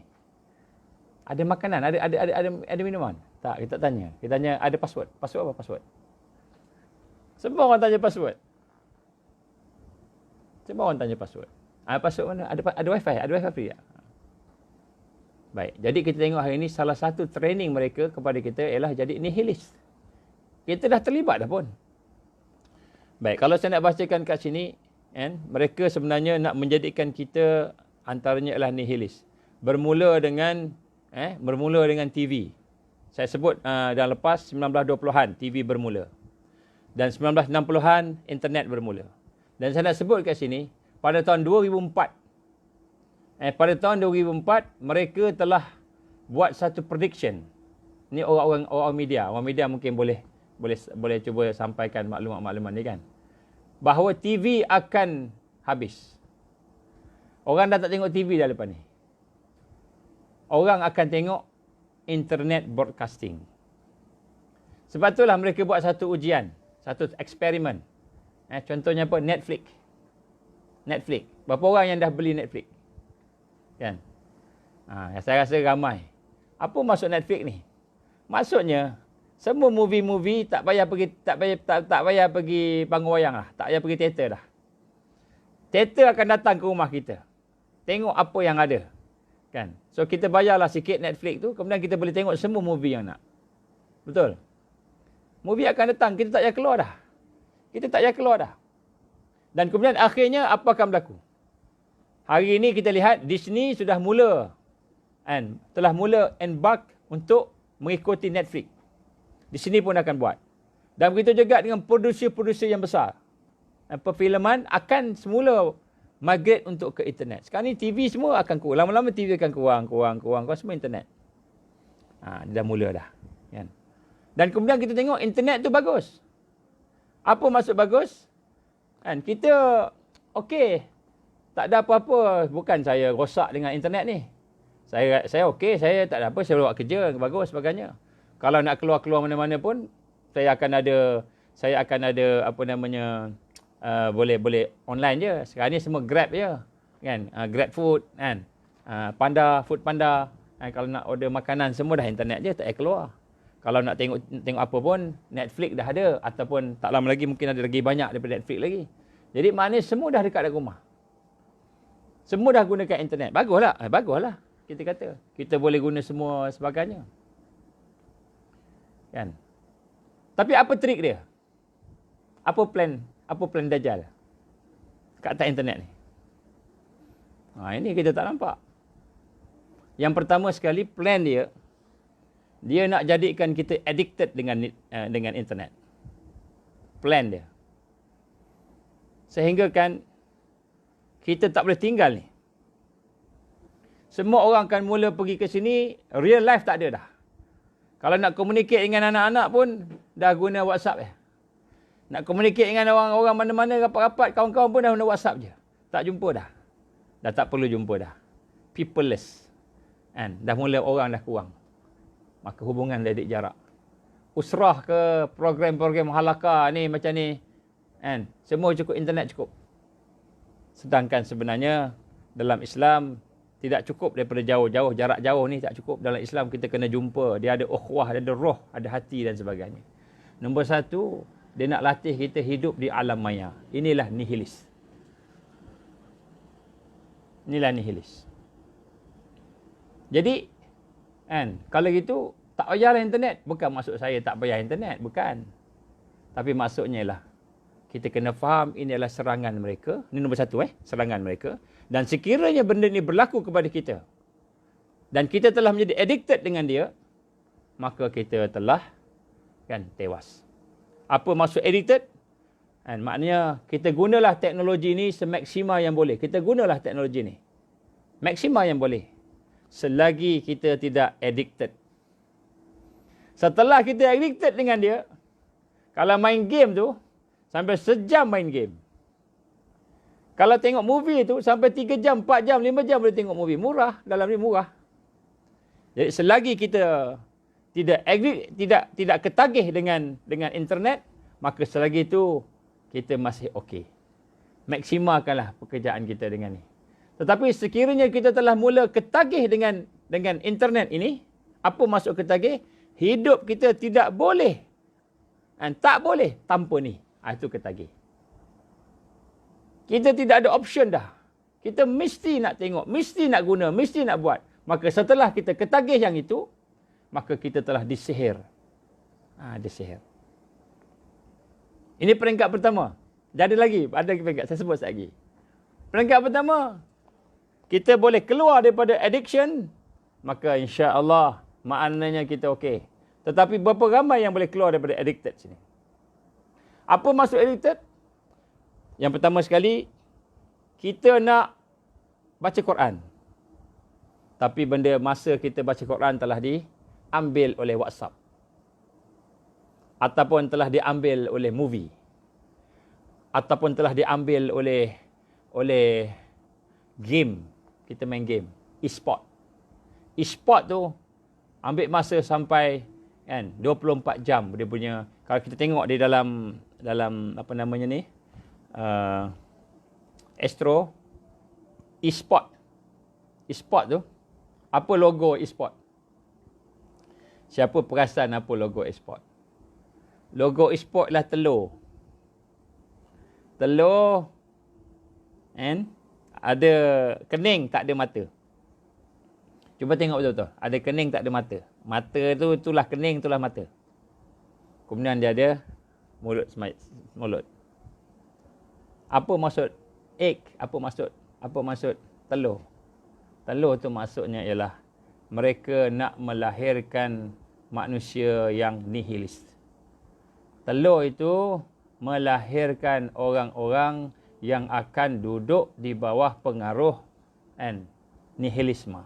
Ada makanan? Ada minuman? Tak, kita tak tanya. Kita tanya, ada password? Password apa password? Semua orang tanya password. Semua orang tanya password. Password mana? Ada wifi? Ada wifi free tak? Baik, jadi kita tengok hari ini salah satu training mereka kepada kita ialah jadi nihilis. Kita dah terlibat dah pun. Baik, kalau saya nak bacakan kat sini, mereka sebenarnya nak menjadikan kita antaranya adalah nihilis. Bermula dengan TV. Saya sebut dah lepas 1920-an TV bermula. Dan 1960-an internet bermula. Dan saya nak sebut kat sini, pada tahun 2004, pada tahun 2004 mereka telah buat satu prediction. Ni orang media mungkin boleh cuba sampaikan maklumat-maklumat ni kan. Bahawa TV akan habis. Orang dah tak tengok TV dah lepas ni. Orang akan tengok internet broadcasting. Sebab itulah mereka buat satu ujian, satu eksperimen. Contohnya apa? Netflix. Berapa orang yang dah beli Netflix? Kan? Saya rasa ramai. Apa maksud Netflix ni? Maksudnya semua movie tak payah pergi panggung wayang lah, tak payah pergi teater dah. Teater akan datang ke rumah kita. Tengok apa yang ada. Kan? So kita bayarlah sikit Netflix tu, kemudian kita boleh tengok semua movie yang nak. Betul? Movie akan datang, kita tak payah keluar dah. Dan kemudian akhirnya apa akan berlaku? Hari ini kita lihat Disney sudah mula telah mula embark untuk mengikuti Netflix. Disney pun akan buat. Dan begitu juga dengan produser-produser yang besar. Perfilman akan semula migrate untuk ke internet. Sekarang ni TV semua akan kurang. Lama-lama TV akan kurang. Semua internet. Dah mula dah. Kan? Dan kemudian kita tengok internet tu bagus. Apa maksud bagus? Kita okey. Tak ada apa-apa. Bukan saya rosak dengan internet ni. Saya okey. Saya tak ada apa. Saya buat kerja. Bagus sebagainya. Kalau nak keluar mana-mana pun, saya akan ada boleh online je. Sekarang ni semua Grab je. Kan? Grab food. Kan? Food Panda. Kalau nak order makanan, semua dah internet je. Tak payah keluar. Kalau nak tengok apa pun, Netflix dah ada. Ataupun tak lama lagi mungkin ada lagi banyak daripada Netflix lagi. Jadi maknanya semua dah dekat dalam rumah. Semua dah gunakan internet. Baguslah. Kita kata. Kita boleh guna semua sebagainya. Kan? Tapi apa trik dia? Apa plan Dajjal kat atas internet ni? Ini kita tak nampak. Yang pertama sekali, plan dia nak jadikan kita addicted dengan internet. Plan dia. Sehingga kan kita tak boleh tinggal ni. Semua orang akan mula pergi ke sini, real life tak ada dah. Kalau nak communicate dengan anak-anak pun, dah guna WhatsApp je. Nak communicate dengan orang-orang mana-mana, rapat-rapat, kawan-kawan pun dah guna WhatsApp je. Tak jumpa dah. Dah tak perlu jumpa dah. Peopleless. Dah mula orang dah kurang. Maka hubungan dah jarak. Usrah ke program-program halakah ni macam ni. Semua cukup internet cukup. Sedangkan sebenarnya dalam Islam, tidak cukup daripada jauh-jauh, jarak jauh ni tak cukup. Dalam Islam kita kena jumpa. Dia ada ukhuwah, dia ada roh, ada hati dan sebagainya. Nombor satu, dia nak latih kita hidup di alam maya. Inilah nihilis. Jadi, kalau gitu, tak payahlah internet. Bukan maksud saya tak payah internet. Bukan. Tapi maksudnya lah, kita kena faham ini adalah serangan mereka. Ini nombor satu, serangan mereka. Dan sekiranya benda ini berlaku kepada kita, dan kita telah menjadi addicted dengan dia, maka kita telah tewas. Apa maksud addicted? Maknanya kita gunalah teknologi ini semaksima yang boleh. Kita gunalah teknologi ini maksima yang boleh. Selagi kita tidak addicted. Setelah kita addicted dengan dia, kalau main game tu, sampai sejam main game. Kalau tengok movie tu, sampai 3 jam, 4 jam, 5 jam boleh tengok movie. Murah, dalam ni murah. Jadi selagi kita tidak ketagih dengan internet, maka selagi itu kita masih okey. Maksimalkanlah pekerjaan kita dengan ni. Tetapi sekiranya kita telah mula ketagih dengan internet ini, apa maksud ketagih? Hidup kita tidak boleh, tak boleh tanpa ni. Itu ketagih. Kita tidak ada option dah. Kita mesti nak tengok, mesti nak guna, mesti nak buat. Maka setelah kita ketagih yang itu, maka kita telah disihir. Disihir. Ini peringkat pertama. Jadi lagi, ada peringkat, saya sebut lagi. Peringkat pertama, kita boleh keluar daripada addiction, maka insya-Allah maknanya kita okey. Tetapi berapa ramai yang boleh keluar daripada addicted sini? Apa maksud addicted? Yang pertama sekali, kita nak baca Quran. Tapi benda masa kita baca Quran telah diambil oleh WhatsApp. Ataupun telah diambil oleh movie. Ataupun telah diambil oleh game. Kita main game. E-sport. E-sport tu ambil masa sampai kan 24 jam dia punya. Kalau kita tengok di dalam apa namanya ni? Astro e-sport. E-sport tu apa logo e-sport? Siapa perasan apa logo e-sport? Logo e-sport lah telur. Telur and ada kening tak ada mata. Cuba tengok betul-betul. Ada kening tak ada mata. Mata tu itulah kening, itulah mata. Kemudian dia ada mulut. Apa maksud egg? Apa maksud telur? Telur tu maksudnya ialah mereka nak melahirkan manusia yang nihilis. Telur itu melahirkan orang-orang yang akan duduk di bawah pengaruh nihilisme.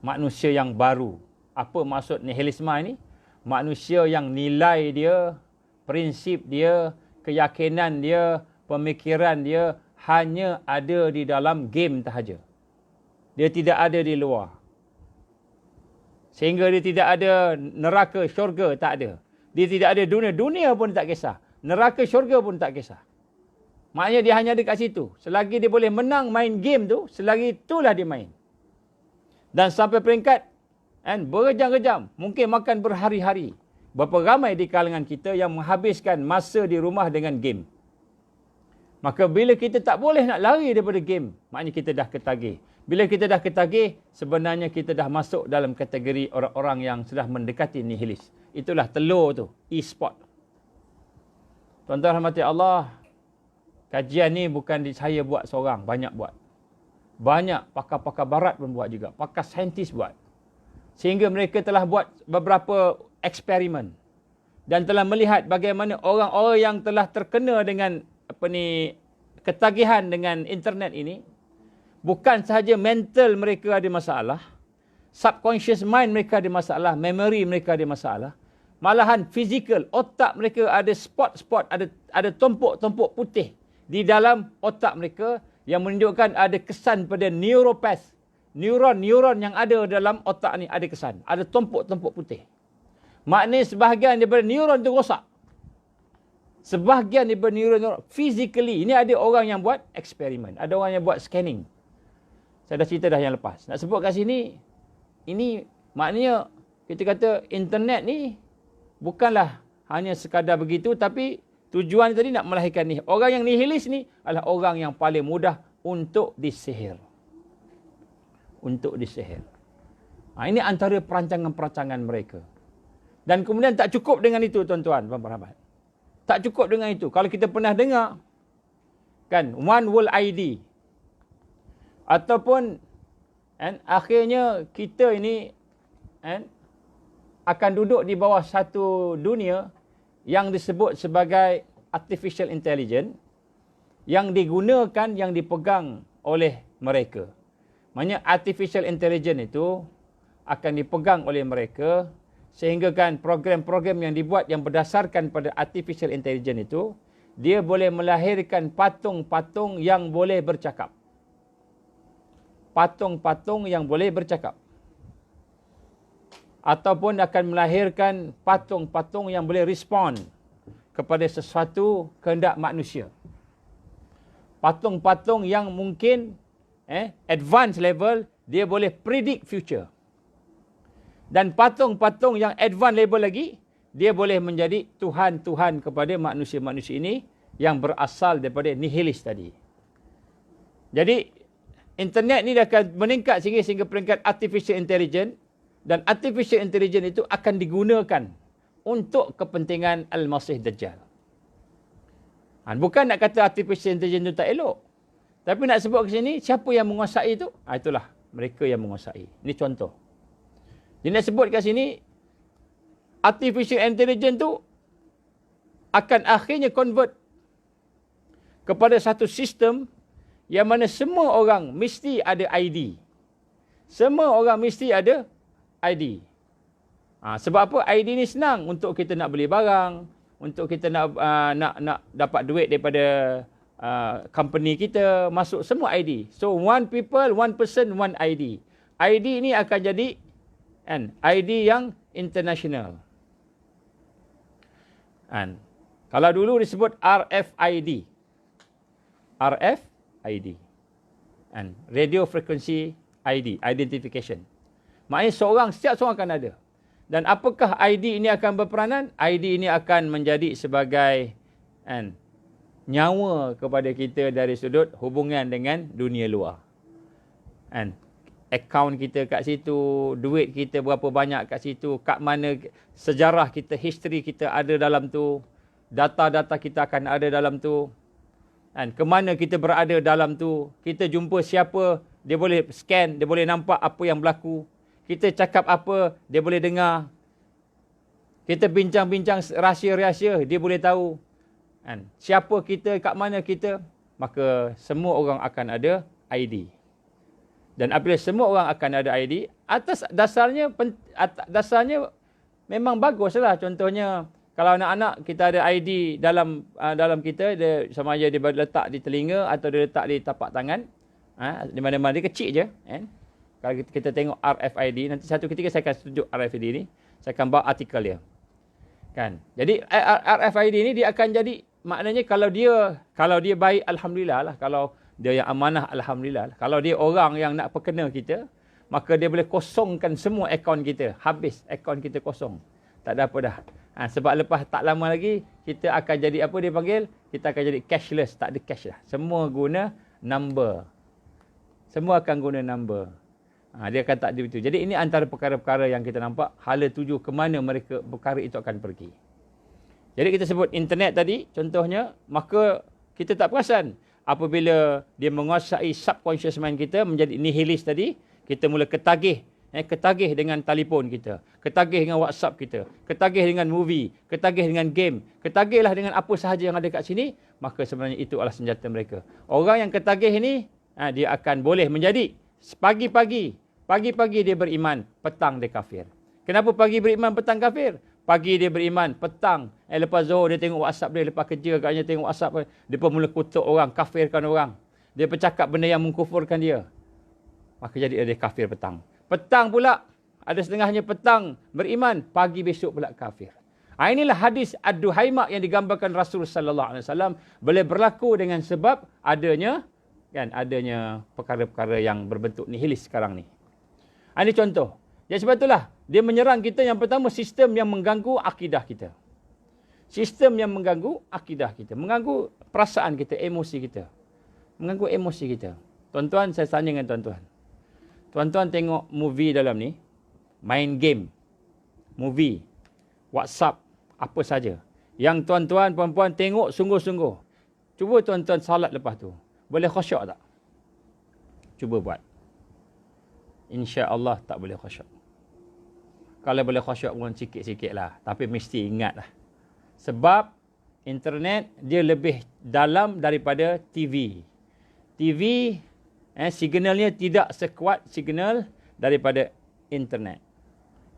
Manusia yang baru. Apa maksud nihilisme ini? Manusia yang nilai dia, prinsip dia, keyakinan dia, pemikiran dia hanya ada di dalam game sahaja. Dia tidak ada di luar. Sehingga dia tidak ada neraka, syurga, tak ada. Dia tidak ada dunia. Dunia pun tak kisah. Neraka, syurga pun tak kisah. Maknanya dia hanya ada kat situ. Selagi dia boleh menang main game tu, selagi itulah dia main. Dan sampai peringkat berjam-jam, mungkin makan berhari-hari. Berapa ramai di kalangan kita yang menghabiskan masa di rumah dengan game. Maka bila kita tak boleh nak lari daripada game, maknanya kita dah ketagih. Bila kita dah ketagih, sebenarnya kita dah masuk dalam kategori orang-orang yang sudah mendekati nihilis. Itulah telur tu, e-sport. Tuan-tuan rahmati Allah, kajian ni bukan saya buat seorang, banyak buat. Banyak pakar-pakar barat pun buat juga, pakar saintis buat. Sehingga mereka telah buat beberapa eksperimen dan telah melihat bagaimana orang-orang yang telah terkena dengan ketagihan dengan internet ini, bukan sahaja mental mereka ada masalah, subconscious mind mereka ada masalah, memory mereka ada masalah, malahan fizikal, otak mereka ada spot-spot, ada tumpuk-tumpuk putih di dalam otak mereka yang menunjukkan ada kesan pada neuropath. Neuron yang ada dalam otak ni ada kesan, ada tumpuk-tumpuk putih. Maknanya sebahagian daripada neuron itu rosak. Sebahagian daripada neuron physically. Ini ada orang yang buat eksperimen, ada orang yang buat scanning. Saya dah cerita dah yang lepas. Nak sebut kat sini, ini maknanya kita kata internet ni bukanlah hanya sekadar begitu, tapi tujuan tadi nak melahirkan ni. Orang yang nihilis ni adalah orang yang paling mudah untuk disihir. Untuk disihir. Ini antara perancangan-perancangan mereka. Dan kemudian tak cukup dengan itu, tuan-tuan, puan-puan. Tak cukup dengan itu. Kalau kita pernah dengar, kan, One World ID. Ataupun, akhirnya kita ini akan duduk di bawah satu dunia yang disebut sebagai artificial intelligence, yang digunakan, yang dipegang oleh mereka. Maknanya artificial intelligence itu akan dipegang oleh mereka, sehingga kan program-program yang dibuat yang berdasarkan pada artificial intelligence itu, dia boleh melahirkan patung-patung yang boleh bercakap. Patung-patung yang boleh bercakap. Ataupun akan melahirkan patung-patung yang boleh respond kepada sesuatu kehendak manusia. Patung-patung yang mungkin advanced level, dia boleh predict future. Dan patung-patung yang advanced level lagi, dia boleh menjadi Tuhan-Tuhan kepada manusia-manusia ini yang berasal daripada nihilis tadi. Jadi, internet ni dah akan meningkat sehingga peringkat artificial intelligence, dan artificial intelligence itu akan digunakan untuk kepentingan Al-Masih Dajjal. Bukan nak kata artificial intelligence itu tak elok. Tapi nak sebut ke sini, siapa yang menguasai itu? Itulah mereka yang menguasai. Ini contoh. Dia nak sebut kat sini, artificial intelligence tu akan akhirnya convert kepada satu sistem yang mana semua orang mesti ada ID. Semua orang mesti ada ID. Sebab apa? ID ni senang untuk kita nak beli barang, untuk kita nak dapat duit daripada company kita, masuk semua ID. So one people, one person, one ID. ID ni akan jadi ID yang international. Kalau dulu disebut RFID. RFID. Radio Frequency ID, Identification. Maknanya setiap seorang akan ada. Dan apakah ID ini akan berperanan? ID ini akan menjadi sebagai nyawa kepada kita dari sudut hubungan dengan dunia luar. Akaun kita kat situ, duit kita berapa banyak kat situ, kat mana sejarah kita, history kita ada dalam tu, data-data kita akan ada dalam tu, ke mana kita berada dalam tu, kita jumpa siapa, dia boleh scan, dia boleh nampak apa yang berlaku, kita cakap apa, dia boleh dengar, kita bincang-bincang rahsia-rahsia, dia boleh tahu, siapa kita, kat mana kita, maka semua orang akan ada ID. Dan apabila semua orang akan ada ID, atas dasarnya memang baguslah. Contohnya, kalau anak-anak kita ada ID dalam kita, dia sama ada dia letak di telinga atau dia letak di tapak tangan, di mana-mana, dia kecil je. Kalau kita tengok RFID, nanti satu ketika saya akan tunjuk RFID ni, saya akan bawa artikel dia. Jadi RFID ni dia akan jadi, maknanya kalau dia baik, alhamdulillah lah. Kalau dia yang amanah, alhamdulillah. Kalau dia orang yang nak perkena kita, maka dia boleh kosongkan semua akaun kita. Habis akaun kita kosong. Tak ada apa dah. Sebab lepas tak lama lagi, kita akan jadi apa dia panggil? Kita akan jadi cashless. Tak ada cash dah. Semua guna number. Semua akan guna number. Dia akan tak ada itu. Jadi ini antara perkara-perkara yang kita nampak. Hala tuju ke mana mereka perkara itu akan pergi. Jadi kita sebut internet tadi, contohnya, maka kita tak perasan. Apabila dia menguasai subconscious mind kita, menjadi nihilist tadi, kita mula ketagih dengan telefon kita, ketagih dengan WhatsApp kita, ketagih dengan movie, ketagih dengan game, ketagihlah dengan apa sahaja yang ada kat sini, maka sebenarnya itu adalah senjata mereka. Orang yang ketagih ini, dia akan boleh menjadi pagi-pagi dia beriman, petang dia kafir. Kenapa pagi beriman, petang kafir? Pagi dia beriman, petang, lepas zuhur dia tengok WhatsApp dia, lepas kerja katanya tengok WhatsApp dia pun mula kutuk orang, kafirkan orang. Dia bercakap benda yang mengkufurkan dia. Maka jadi dia kafir petang. Petang pula, ada setengahnya petang beriman, pagi besok pula kafir. Inilah hadis ad-duhaimah yang digambarkan Rasul sallallahu alaihi wasallam boleh berlaku dengan sebab adanya perkara-perkara yang berbentuk nihilis sekarang ni. Ini contoh. Jadi sebab itulah dia menyerang kita. Yang pertama, sistem yang mengganggu akidah kita. Sistem yang mengganggu akidah kita. Mengganggu perasaan kita, emosi kita. Mengganggu emosi kita. Tuan-tuan, saya tanya dengan tuan-tuan. Tuan-tuan tengok movie dalam ni, main game, movie, WhatsApp, apa saja. Yang tuan-tuan, puan-puan tengok sungguh-sungguh. Cuba tuan-tuan salat lepas tu. Boleh khusyuk tak? Cuba buat. InsyaAllah tak boleh khusyuk. Kalau boleh khusyuk pun sikit-sikit lah. Tapi mesti ingat lah. Sebab internet dia lebih dalam daripada TV. TV, signalnya tidak sekuat signal daripada internet.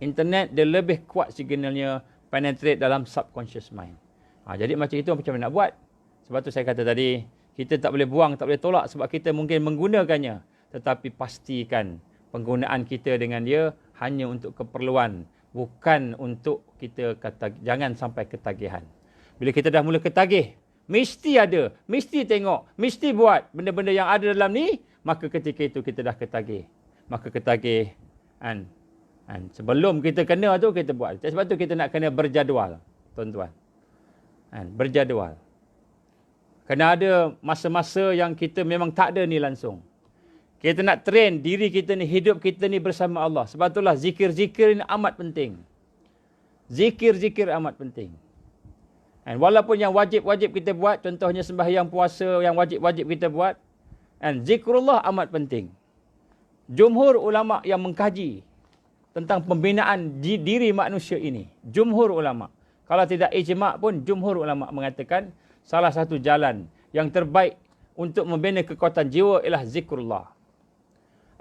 Internet dia lebih kuat signalnya, penetrate dalam subconscious mind. Jadi macam itu macam mana nak buat? Sebab tu saya kata tadi, kita tak boleh buang, tak boleh tolak sebab kita mungkin menggunakannya. Tetapi pastikan penggunaan kita dengan dia hanya untuk keperluan, bukan untuk kita jangan sampai ketagihan. Bila kita dah mula ketagih, mesti ada, mesti tengok, mesti buat benda-benda yang ada dalam ni, maka ketika itu kita dah ketagih. Maka ketagih, sebelum kita kena tu, kita buat. Sebab tu kita nak kena berjadual, tuan-tuan. Berjadual. Kena ada masa-masa yang kita memang tak ada ni langsung. Kita nak train diri kita ni, hidup kita ni bersama Allah. Sebab itulah zikir-zikir ini amat penting. Zikir-zikir amat penting. And walaupun yang wajib-wajib kita buat, contohnya sembahyang puasa yang wajib-wajib kita buat, and zikrullah amat penting. Jumhur ulama yang mengkaji tentang pembinaan diri manusia ini, jumhur ulama, kalau tidak ijma' pun jumhur ulama mengatakan salah satu jalan yang terbaik untuk membina kekuatan jiwa ialah zikrullah.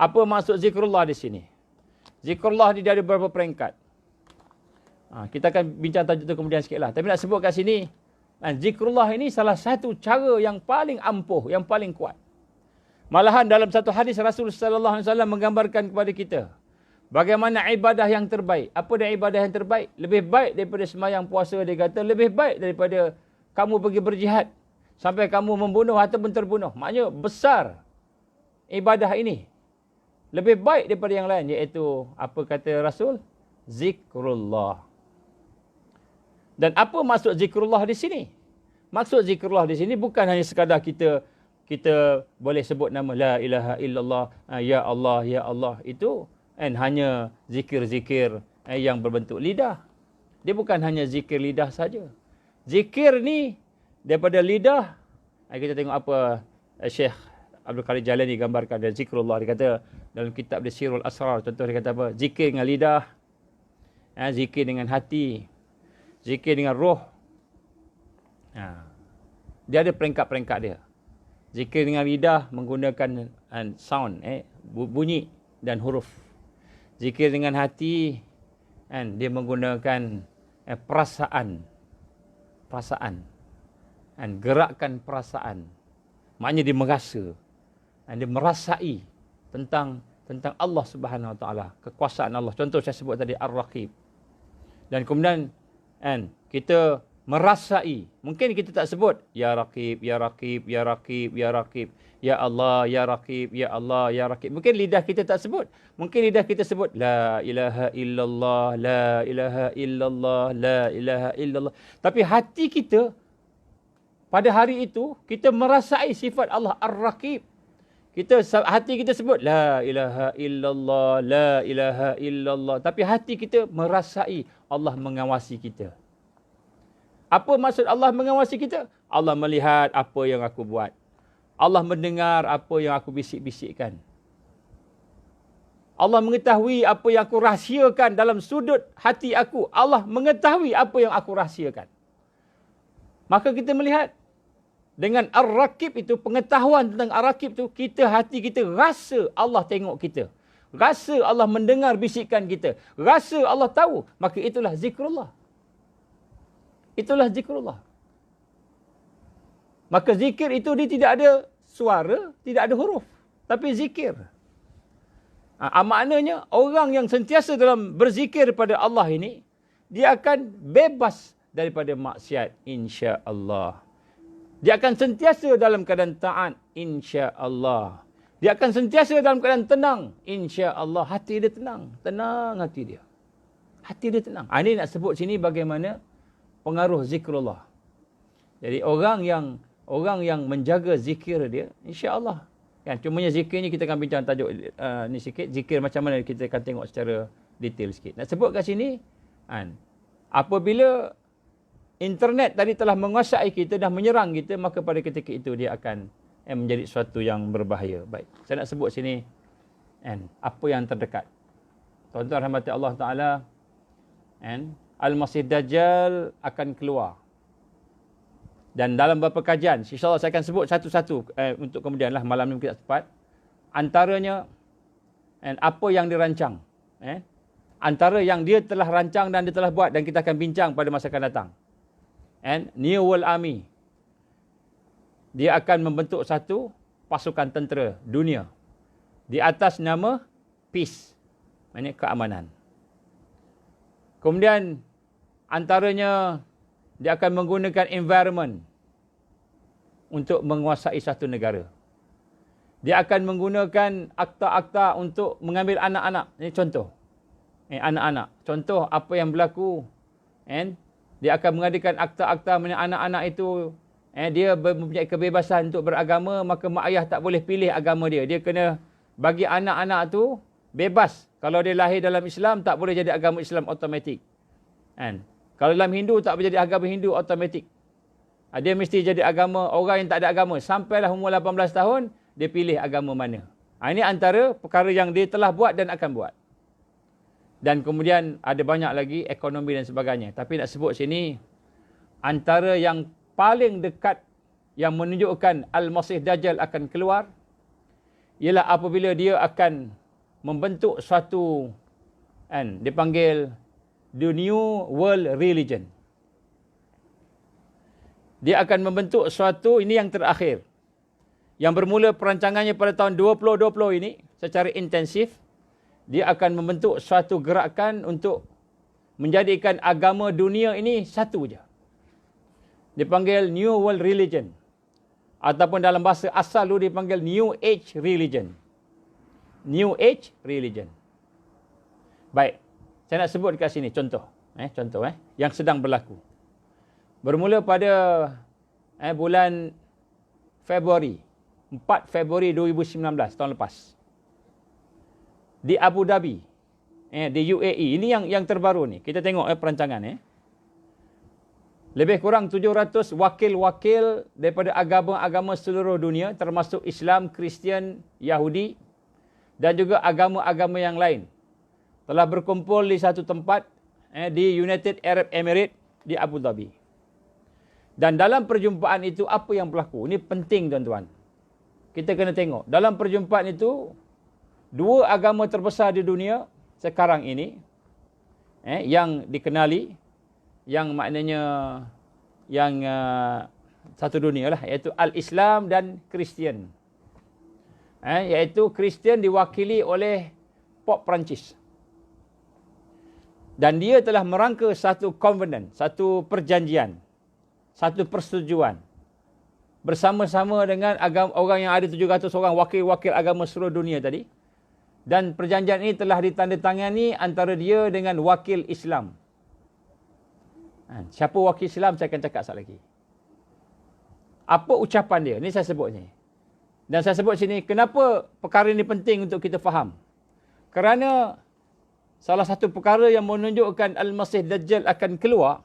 Apa maksud zikrullah di sini? Zikrullah dia ada beberapa peringkat. Kita akan bincang tajuk itu kemudian sikitlah. Tapi nak sebut kat sini, zikrullah ini salah satu cara yang paling ampuh, yang paling kuat. Malahan dalam satu hadis Rasulullah sallallahu alaihi wasallam menggambarkan kepada kita bagaimana ibadah yang terbaik. Apa dia ibadah yang terbaik? Lebih baik daripada sembahyang puasa, dia kata lebih baik daripada kamu pergi berjihad sampai kamu membunuh ataupun terbunuh. Maknanya besar ibadah ini. Lebih baik daripada yang lain, iaitu apa kata Rasul? Zikrullah. Dan apa maksud zikrullah di sini? Maksud zikrullah di sini bukan hanya sekadar kita boleh sebut nama la ilaha illallah, ya Allah, ya Allah, itu hanya zikir-zikir yang berbentuk lidah. Dia bukan hanya zikir lidah saja. Zikir ni daripada lidah, kita tengok apa Syekh Abdul Qadir Jalani gambarkan dari zikrullah. Dia kata dalam kitab dia Sirul Asrar, contoh dia kata apa? Zikir dengan lidah, zikir dengan hati, zikir dengan roh. Dia ada peringkat-peringkat dia. Zikir dengan lidah menggunakan sound, bunyi dan huruf. Zikir dengan hati, dia menggunakan perasaan, gerakan perasaan. Maknanya dia merasa, dia merasai tentang Allah Subhanahu Wa Taala, kekuasaan Allah. Contoh saya sebut tadi Ar-Raqib. Dan kemudian kita merasai. Mungkin kita tak sebut ya Raqib, ya Raqib, ya Raqib, ya Raqib, ya Allah, ya Raqib, ya Allah, ya Raqib. Mungkin lidah kita tak sebut. Mungkin lidah kita sebut la ilaha illallah, la ilaha illallah, la ilaha illallah. Tapi hati kita pada hari itu kita merasai sifat Allah Ar-Raqib. Hati kita sebut la ilaha illallah, la ilaha illallah. Tapi hati kita merasai Allah mengawasi kita. Apa maksud Allah mengawasi kita? Allah melihat apa yang aku buat. Allah mendengar apa yang aku bisik-bisikkan. Allah mengetahui apa yang aku rahsiakan dalam sudut hati aku. Allah mengetahui apa yang aku rahsiakan. Maka kita melihat dengan Ar-Raqib itu, pengetahuan tentang Ar-Raqib itu, hati kita rasa Allah tengok kita. Rasa Allah mendengar bisikan kita. Rasa Allah tahu. Maka itulah zikrullah. Itulah zikrullah. Maka zikir itu dia tidak ada suara, tidak ada huruf. Tapi zikir. Maknanya orang yang sentiasa dalam berzikir pada Allah ini, dia akan bebas daripada maksiat, insya-Allah. Dia akan sentiasa dalam keadaan taat, insya-Allah. Dia akan sentiasa dalam keadaan tenang, insya-Allah. Hati dia tenang. Tenang hati dia. Hati dia tenang. Ini nak sebut sini bagaimana pengaruh zikrullah. Jadi orang yang menjaga zikir dia, insya-Allah. Kan, cumanya zikir ni kita akan bincang tajuk ni sikit. Zikir macam mana kita akan tengok secara detail sikit. Nak sebut kat sini, apabila internet tadi telah menguasai kita, dah menyerang kita, maka pada ketika itu dia akan menjadi sesuatu yang berbahaya. Baik, saya nak sebut sini apa yang terdekat. Tuan-tuan rahmati Allah Ta'ala, Al-Masih Dajjal akan keluar. Dan dalam beberapa kajian, insyaAllah saya akan sebut satu-satu untuk kemudian lah, malam ni kita sempat. Antaranya, apa yang dirancang. Antara yang dia telah rancang dan dia telah buat, dan kita akan bincang pada masa akan datang. New World Army. Dia akan membentuk satu pasukan tentera dunia. Di atas nama peace. Maksudnya keamanan. Kemudian antaranya dia akan menggunakan environment untuk menguasai satu negara. Dia akan menggunakan akta-akta untuk mengambil anak-anak. Ini contoh. Anak-anak. Contoh apa yang berlaku. Dia akan mengadakan akta-akta mana anak-anak itu dia mempunyai kebebasan untuk beragama, maka mak ayah tak boleh pilih agama dia. Dia kena bagi anak-anak tu bebas. Kalau dia lahir dalam Islam, tak boleh jadi agama Islam automatik. Kalau dalam Hindu tak boleh jadi agama Hindu automatik. Dia mesti jadi agama orang yang tak ada agama. Sampailah umur 18 tahun, dia pilih agama mana. Ini antara perkara yang dia telah buat dan akan buat. Dan kemudian ada banyak lagi ekonomi dan sebagainya. Tapi nak sebut sini, antara yang paling dekat yang menunjukkan Al-Masih Dajjal akan keluar, ialah apabila dia akan membentuk suatu, dipanggil the New World Religion. Dia akan membentuk suatu, ini yang terakhir, yang bermula perancangannya pada tahun 2020 ini, secara intensif, dia akan membentuk suatu gerakan untuk menjadikan agama dunia ini satu je. Dipanggil New World Religion. Ataupun dalam bahasa asal dulu dipanggil New Age Religion. New Age Religion. Baik, saya nak sebut dekat sini contoh. Contoh yang sedang berlaku. Bermula pada bulan Februari, 4 Februari 2019, tahun lepas. Di Abu Dhabi, di UAE. Ini yang terbaru ni. Kita tengok perancangan. Lebih kurang 700 wakil-wakil daripada agama-agama seluruh dunia, termasuk Islam, Kristian, Yahudi dan juga agama-agama yang lain, telah berkumpul di satu tempat di United Arab Emirates di Abu Dhabi. Dan dalam perjumpaan itu, apa yang berlaku? Ini penting, tuan-tuan. Kita kena tengok. Dalam perjumpaan itu, dua agama terbesar di dunia sekarang ini, yang dikenali, yang maknanya yang satu dunia lah, iaitu Al-Islam dan Kristian. Iaitu Kristian diwakili oleh Pop Perancis. Dan dia telah merangka satu covenant, satu perjanjian, satu persetujuan bersama-sama dengan orang yang ada 700 orang wakil-wakil agama seluruh dunia tadi. Dan perjanjian ini telah ditandatangani antara dia dengan wakil Islam. Siapa wakil Islam saya akan cakap sekejap lagi. Apa ucapan dia? Ini saya sebut ni. Dan saya sebut sini, kenapa perkara ini penting untuk kita faham? Kerana salah satu perkara yang menunjukkan Al-Masih Dajjal akan keluar,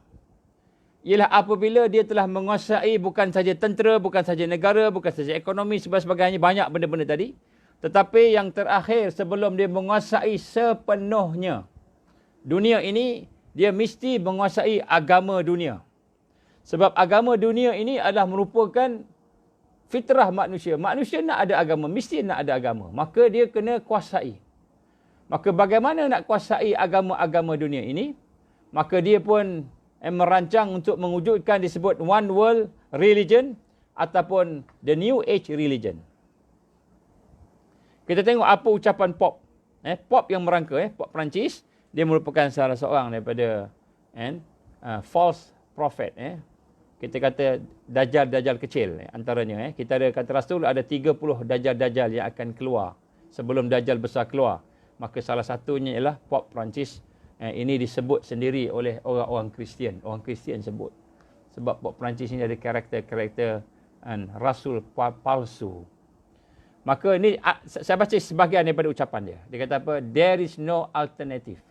ialah apabila dia telah menguasai bukan saja tentera, bukan saja negara, bukan saja ekonomi, sebagainya, banyak benda-benda tadi. Tetapi yang terakhir, sebelum dia menguasai sepenuhnya dunia ini, dia mesti menguasai agama dunia. Sebab agama dunia ini adalah merupakan fitrah manusia. Manusia nak ada agama, mesti nak ada agama. Maka dia kena kuasai. Maka bagaimana nak kuasai agama-agama dunia ini? Maka dia pun merancang untuk mewujudkan disebut One World Religion ataupun The New Age Religion. Kita tengok apa ucapan Pop. Pop yang merangka, Pop Perancis. Dia merupakan salah seorang daripada false prophet. Kita kata dajjal-dajjal kecil antaranya. Kita ada kata Rasul ada 30 dajjal-dajjal yang akan keluar sebelum dajjal besar keluar. Maka salah satunya ialah Pop Perancis. Ini disebut sendiri oleh orang-orang Kristian. Orang Kristian sebut. Sebab Pop Perancis ini ada karakter-karakter rasul palsu. Maka ini saya baca sebahagian daripada ucapan dia. Dia kata apa? There is no alternative.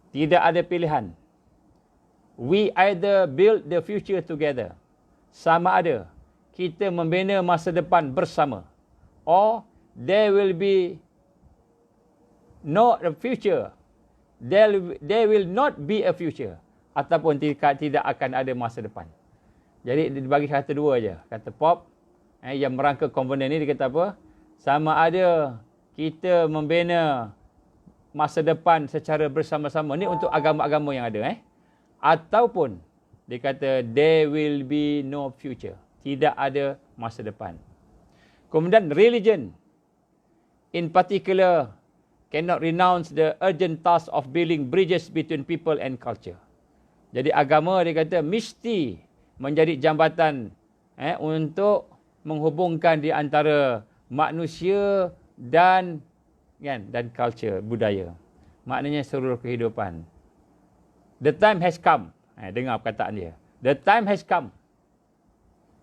Tidak ada pilihan. We either build the future together. Sama ada kita membina masa depan bersama. Or there will be not a future. There will not be a future. Ataupun tidak akan ada masa depan. Jadi dibagi kata dua je. Kata Pop yang merangka konvenen ni, dia kata apa? Sama ada kita membina masa depan secara bersama-sama. Ni untuk agama-agama yang ada. Ataupun dia kata there will be no future. Tidak ada masa depan. Kemudian religion in particular cannot renounce the urgent task of building bridges between people and culture. Jadi agama dia kata mesti menjadi jambatan untuk menghubungkan di antara manusia dan culture, budaya. Maknanya seluruh kehidupan. The time has come. Dengar perkataan dia. The time has come.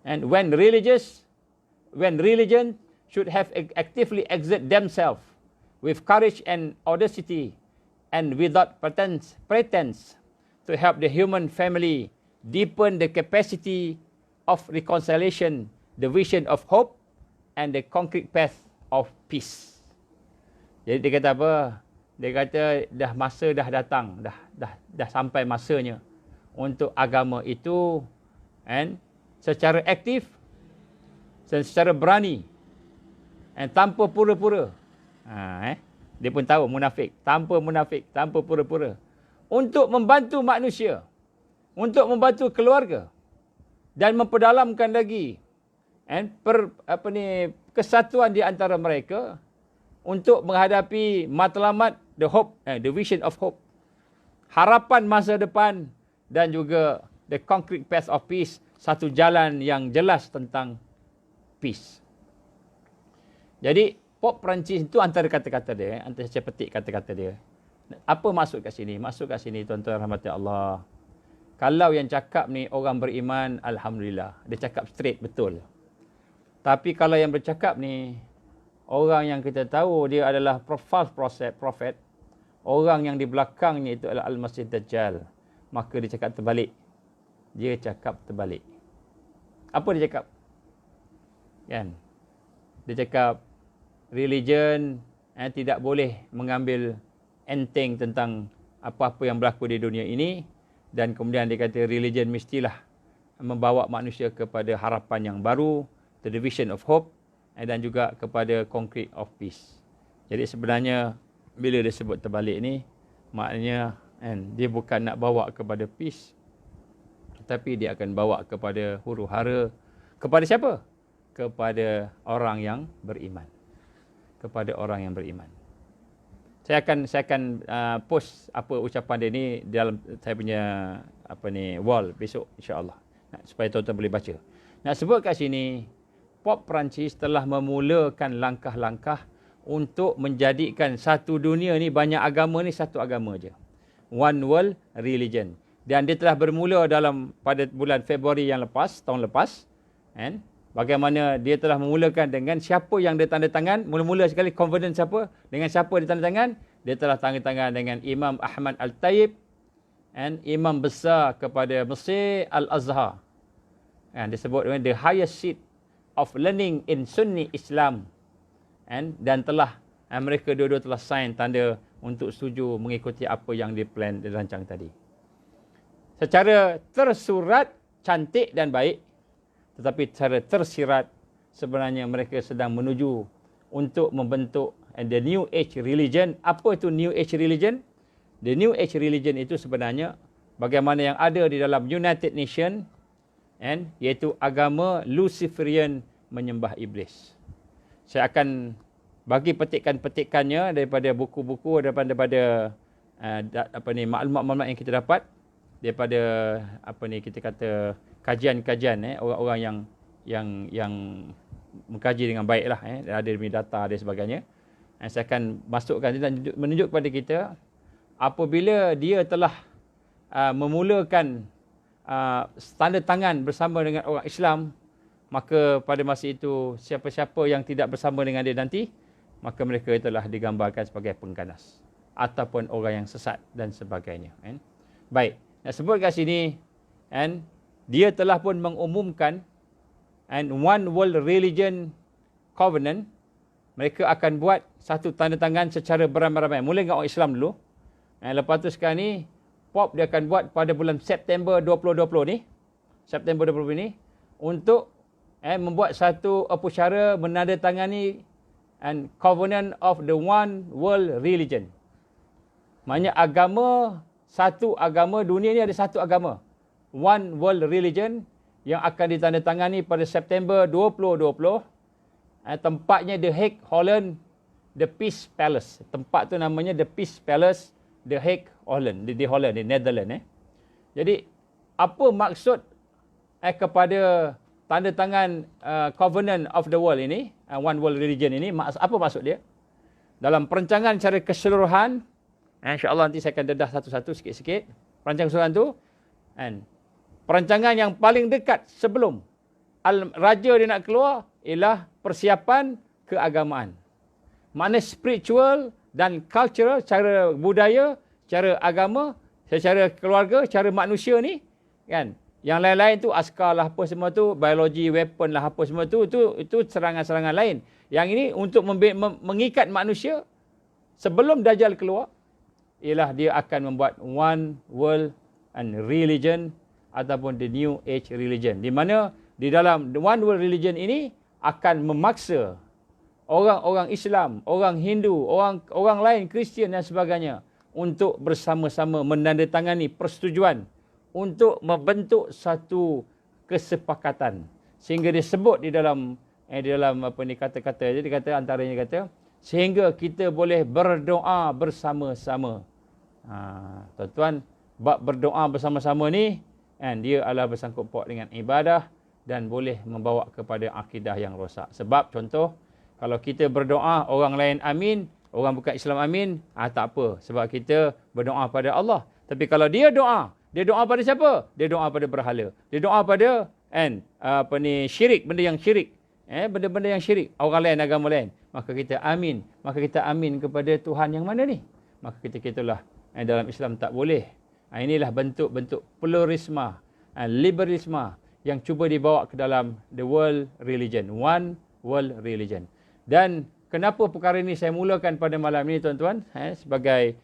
And when religion should have actively exert themselves with courage and audacity and without pretense to help the human family deepen the capacity of reconciliation, the vision of hope, and the concrete path of peace. Jadi dia kata apa? Dia kata dah masa dah datang, dah sampai masanya untuk agama itu secara aktif dan secara berani tanpa pura-pura. Dia pun tahu munafik, tanpa pura-pura, untuk membantu manusia, untuk membantu keluarga dan memperdalamkan lagi kesatuan di antara mereka untuk menghadapi matlamat the vision of hope, harapan masa depan, dan juga the concrete path of peace, satu jalan yang jelas tentang peace. Jadi Pop Perancis itu antara kata-kata dia, antara saya petik kata-kata dia. Apa maksud kat sini? Maksud kat sini tuan-tuan rahmati Allah. Kalau yang cakap ni orang beriman, alhamdulillah, dia cakap straight, betul. Tapi kalau yang bercakap ni orang yang kita tahu dia adalah false prophet, orang yang di belakangnya itu adalah Al-Masih Dajjal, maka dia cakap terbalik. Dia cakap terbalik. Apa dia cakap? Kan? Dia cakap religion tidak boleh mengambil enteng tentang apa-apa yang berlaku di dunia ini, dan kemudian dia kata religion mestilah membawa manusia kepada harapan yang baru, the vision of hope, dan juga kepada concrete of peace. Jadi sebenarnya bila dia sebut terbalik ni, maknanya dia bukan nak bawa kepada peace, tetapi dia akan bawa kepada huru-hara. Kepada siapa? Kepada orang yang beriman. Kepada orang yang beriman. Saya akan post apa ucapan dia ni dalam saya punya wall besok, insya-Allah, supaya tuan-tuan boleh baca. Nak sebut kat sini, Pop Perancis telah memulakan langkah-langkah untuk menjadikan satu dunia ni, banyak agama ni satu agama je. One world religion. Dan dia telah bermula pada bulan Februari yang lepas, tahun lepas. Bagaimana dia telah memulakan dengan siapa yang dia tanda tangan. Mula-mula sekali confidence siapa. Dengan siapa dia tanda tangan. Dia telah tanda tangan dengan Imam Ahmad Al-Tayyib. Imam besar kepada Mesir Al-Azhar. Dia sebut dengan the highest seat of learning in Sunni Islam, dan telah mereka dua-dua telah sign tanda untuk setuju mengikuti apa yang dirancang tadi. Secara tersurat cantik dan baik, tetapi secara tersirat sebenarnya mereka sedang menuju untuk membentuk the New Age religion. Apa itu New Age religion? The New Age religion itu sebenarnya bagaimana yang ada di dalam United Nations, iaitu agama Luciferian menyembah iblis. Saya akan bagi petikan-petikannya daripada buku-buku, daripada maklumat-maklumat yang kita dapat daripada kita kata kajian-kajian orang-orang yang mengkaji dengan baiklah, ada demi data dan sebagainya. Saya akan masukkan dan menunjuk kepada kita apabila dia telah memulakan tanda tangan bersama dengan orang Islam, maka pada masa itu siapa-siapa yang tidak bersama dengan dia nanti, maka mereka telah digambarkan sebagai pengganas ataupun orang yang sesat dan sebagainya. Baik, nak sebut kat sini, dia telah pun mengumumkan One World Religion Covenant. Mereka akan buat satu tanda tangan secara beramai-ramai. Mula dengan orang Islam dulu. Lepas tu sekarang ni Pop dia akan buat pada bulan September 2020 ni. September 2020 ni untuk membuat satu upacara menandatangani Covenant of the One World Religion. Maknanya agama, satu agama, dunia ni ada satu agama. One World Religion yang akan ditandatangani pada September 2020. Tempatnya The Hague, Holland, The Peace Palace. Tempat tu namanya The Peace Palace, The Hague, Holland, di Holland, di Netherlands. Jadi apa maksud kepada tanda tangan Covenant of the World ini, One World Religion ini, apa maksud dia? Dalam perancangan secara keseluruhan, insya-Allah nanti saya akan dedah satu-satu sikit-sikit. Perancangan keseluruhan tu, perancangan yang paling dekat sebelum raja dia nak keluar ialah persiapan keagamaan. Makna spiritual dan cultural, cara budaya, cara agama, secara keluarga, secara manusia ni, kan? Yang lain-lain tu askar lah, apa semua tu, biologi, weapon lah, apa semua tu, itu serangan-serangan lain. Yang ini untuk mengikat manusia sebelum Dajjal keluar, ialah dia akan membuat one world and religion ataupun the new age religion. Di mana di dalam the one world religion ini akan memaksa orang-orang Islam, orang Hindu, orang lain Kristian dan sebagainya untuk bersama-sama menandatangani persetujuan untuk membentuk satu kesepakatan, sehingga disebut di dalam apa ni kata-kata, jadi kata antaranya kata sehingga kita boleh berdoa bersama-sama. Tuan-tuan, bab berdoa bersama-sama ni, kan, dia adalah bersangkut paut dengan ibadah dan boleh membawa kepada akidah yang rosak. Sebab contoh, kalau kita berdoa orang lain amin, orang bukan Islam amin, tak apa, sebab kita berdoa pada Allah. Tapi kalau dia doa pada siapa? Dia doa pada berhala. Dia doa pada syirik, benda yang syirik. Benda-benda yang syirik, orang lain, agama lain. Maka kita amin. Maka kita amin kepada Tuhan yang mana ni? Maka kita itulah dalam Islam tak boleh. Inilah bentuk-bentuk pluralisme, liberalisme yang cuba dibawa ke dalam the world religion, one world religion. Dan kenapa perkara ini saya mulakan pada malam ini, tuan-tuan, sebagai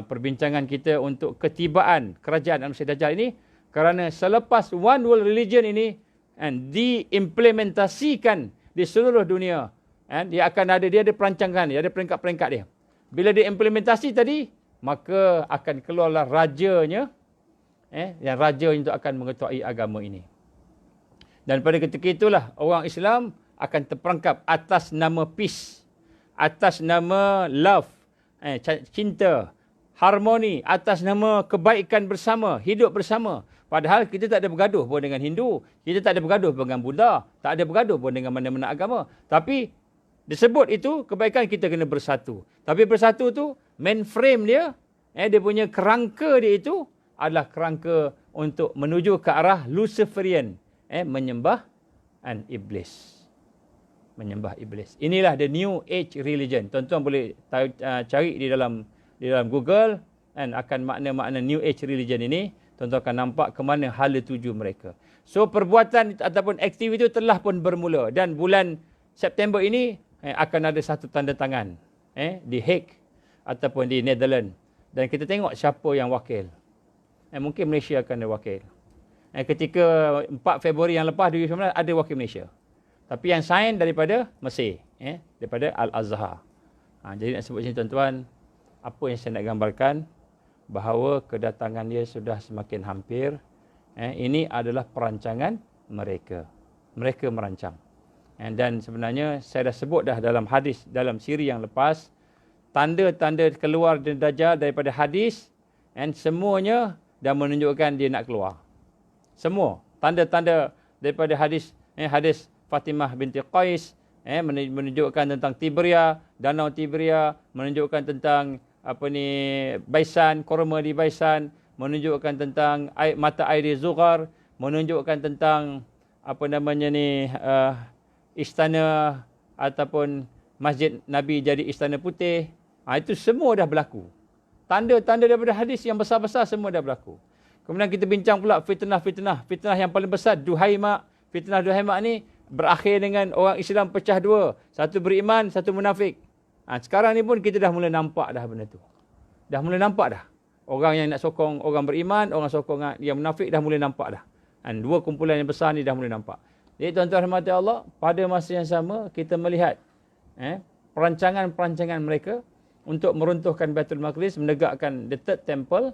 perbincangan kita untuk ketibaan kerajaan Al-Masih Dajjal ini, kerana selepas one world religion ini diimplementasikan di seluruh dunia, dia ada perancangan, dia ada peringkat-peringkat dia. Bila diimplementasi tadi, maka akan keluarlah rajanya, yang raja itu akan mengetuai agama ini. Dan pada ketika itulah orang Islam akan terperangkap atas nama peace, atas nama love, cinta, harmoni, atas nama kebaikan bersama, hidup bersama. Padahal kita tak ada bergaduh pun dengan Hindu, kita tak ada bergaduh pun dengan Buddha, tak ada bergaduh pun dengan mana-mana agama. Tapi disebut itu kebaikan, kita kena bersatu. Tapi bersatu tu mainframe dia, dia punya kerangka dia itu adalah kerangka untuk menuju ke arah Luciferian, menyembah iblis. Menyembah iblis. Inilah the new age religion. Tuan-tuan boleh cari di dalam Google, akan makna-makna new age religion ini. Tuan-tuan akan nampak ke mana hala tuju mereka. So perbuatan ataupun aktiviti itu telah pun bermula, dan bulan September ini akan ada satu tanda tangan di Hague ataupun di Netherlands, dan kita tengok siapa yang wakil. Mungkin Malaysia akan ada wakil. Ketika 4 Februari yang lepas 2019 ada wakil Malaysia. Tapi yang sign daripada Mesir, daripada Al-Azhar. Jadi nak sebut sini, tuan-tuan, apa yang saya nak gambarkan, bahawa kedatangan dia sudah semakin hampir. Ini adalah perancangan mereka. Mereka merancang. Dan sebenarnya saya dah sebut dah dalam hadis, dalam siri yang lepas, tanda-tanda keluar Dajjal daripada hadis, semuanya dah menunjukkan dia nak keluar. Semua tanda-tanda daripada hadis, hadis Fatimah binti Qais, menunjukkan tentang Tibria, Danau Tibria, menunjukkan tentang Baisan, korma di Baisan, menunjukkan tentang mata air Zughar, menunjukkan tentang istana ataupun Masjid Nabi jadi istana putih. Itu semua dah berlaku. Tanda-tanda daripada hadis yang besar-besar semua dah berlaku. Kemudian kita bincang pula fitnah yang paling besar, Duhaimak. Fitnah Duhaimak ni berakhir dengan orang Islam pecah dua. Satu beriman, satu munafik. Sekarang ni pun kita dah mula nampak dah benda tu. Dah mula nampak dah. Orang yang nak sokong orang beriman, orang sokong yang munafik dah mula nampak dah. Dua kumpulan yang besar ni dah mula nampak. Jadi tuan-tuan rahmati Allah, pada masa yang sama kita melihat perancangan-perancangan mereka untuk meruntuhkan Baitul Maqdis, menegakkan the Third Temple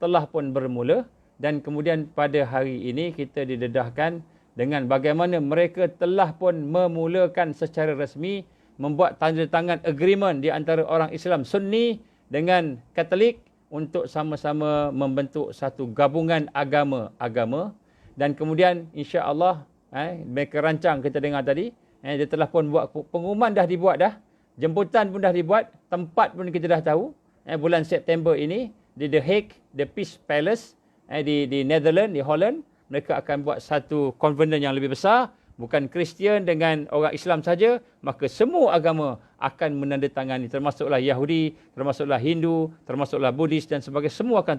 telah pun bermula, dan kemudian pada hari ini kita didedahkan dengan bagaimana mereka telah pun memulakan secara rasmi membuat tanda tangan agreement di antara orang Islam Sunni dengan Katolik untuk sama-sama membentuk satu gabungan agama, dan kemudian insya-Allah mereka rancang, kita dengar tadi, dia telah pun buat pengumuman, dah dibuat dah, jemputan pun dah dibuat, tempat pun kita dah tahu, bulan September ini di The Hague, The Peace Palace, di Netherlands, di Holland. Mereka akan buat satu konvenen yang lebih besar, bukan Kristian dengan orang Islam saja, maka semua agama akan menandatangani, termasuklah Yahudi, termasuklah Hindu, termasuklah Buddhis dan sebagainya, semua akan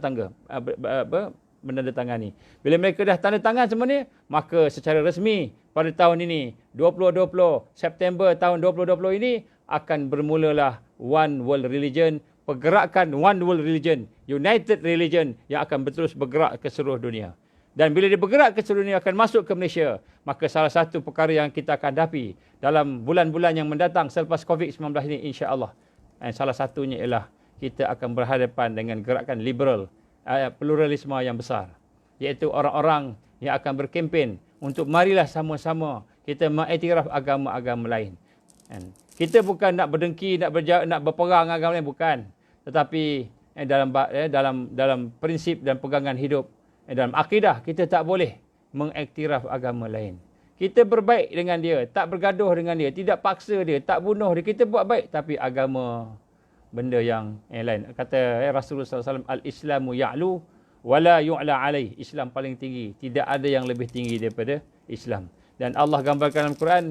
menandatangani. Bila mereka dah tanda tangan semua ni, maka secara resmi pada tahun ini 2020, September tahun 2020 ini akan bermulalah One World Religion, pergerakan One World Religion, United Religion yang akan terus bergerak ke seluruh dunia. Dan bila dia bergerak ke seluruh dunia akan masuk ke Malaysia, maka salah satu perkara yang kita akan hadapi dalam bulan-bulan yang mendatang selepas COVID-19 ini insya-Allah, salah satunya ialah kita akan berhadapan dengan gerakan liberal, pluralisme yang besar, iaitu orang-orang yang akan berkempen untuk marilah sama-sama kita mengiktiraf agama-agama lain. Kita bukan nak berdengki, nak berperang agama lain, bukan. Tetapi dalam prinsip dan pegangan hidup, dalam akidah, kita tak boleh mengiktiraf agama lain. Kita berbaik dengan dia, tak bergaduh dengan dia, tidak paksa dia, tak bunuh dia. Kita buat baik, tapi agama benda yang lain. Kata Rasulullah SAW, Al-Islamu ya'lu wala yu'la alaih. Islam paling tinggi, tidak ada yang lebih tinggi daripada Islam. Dan Allah gambarkan dalam Quran,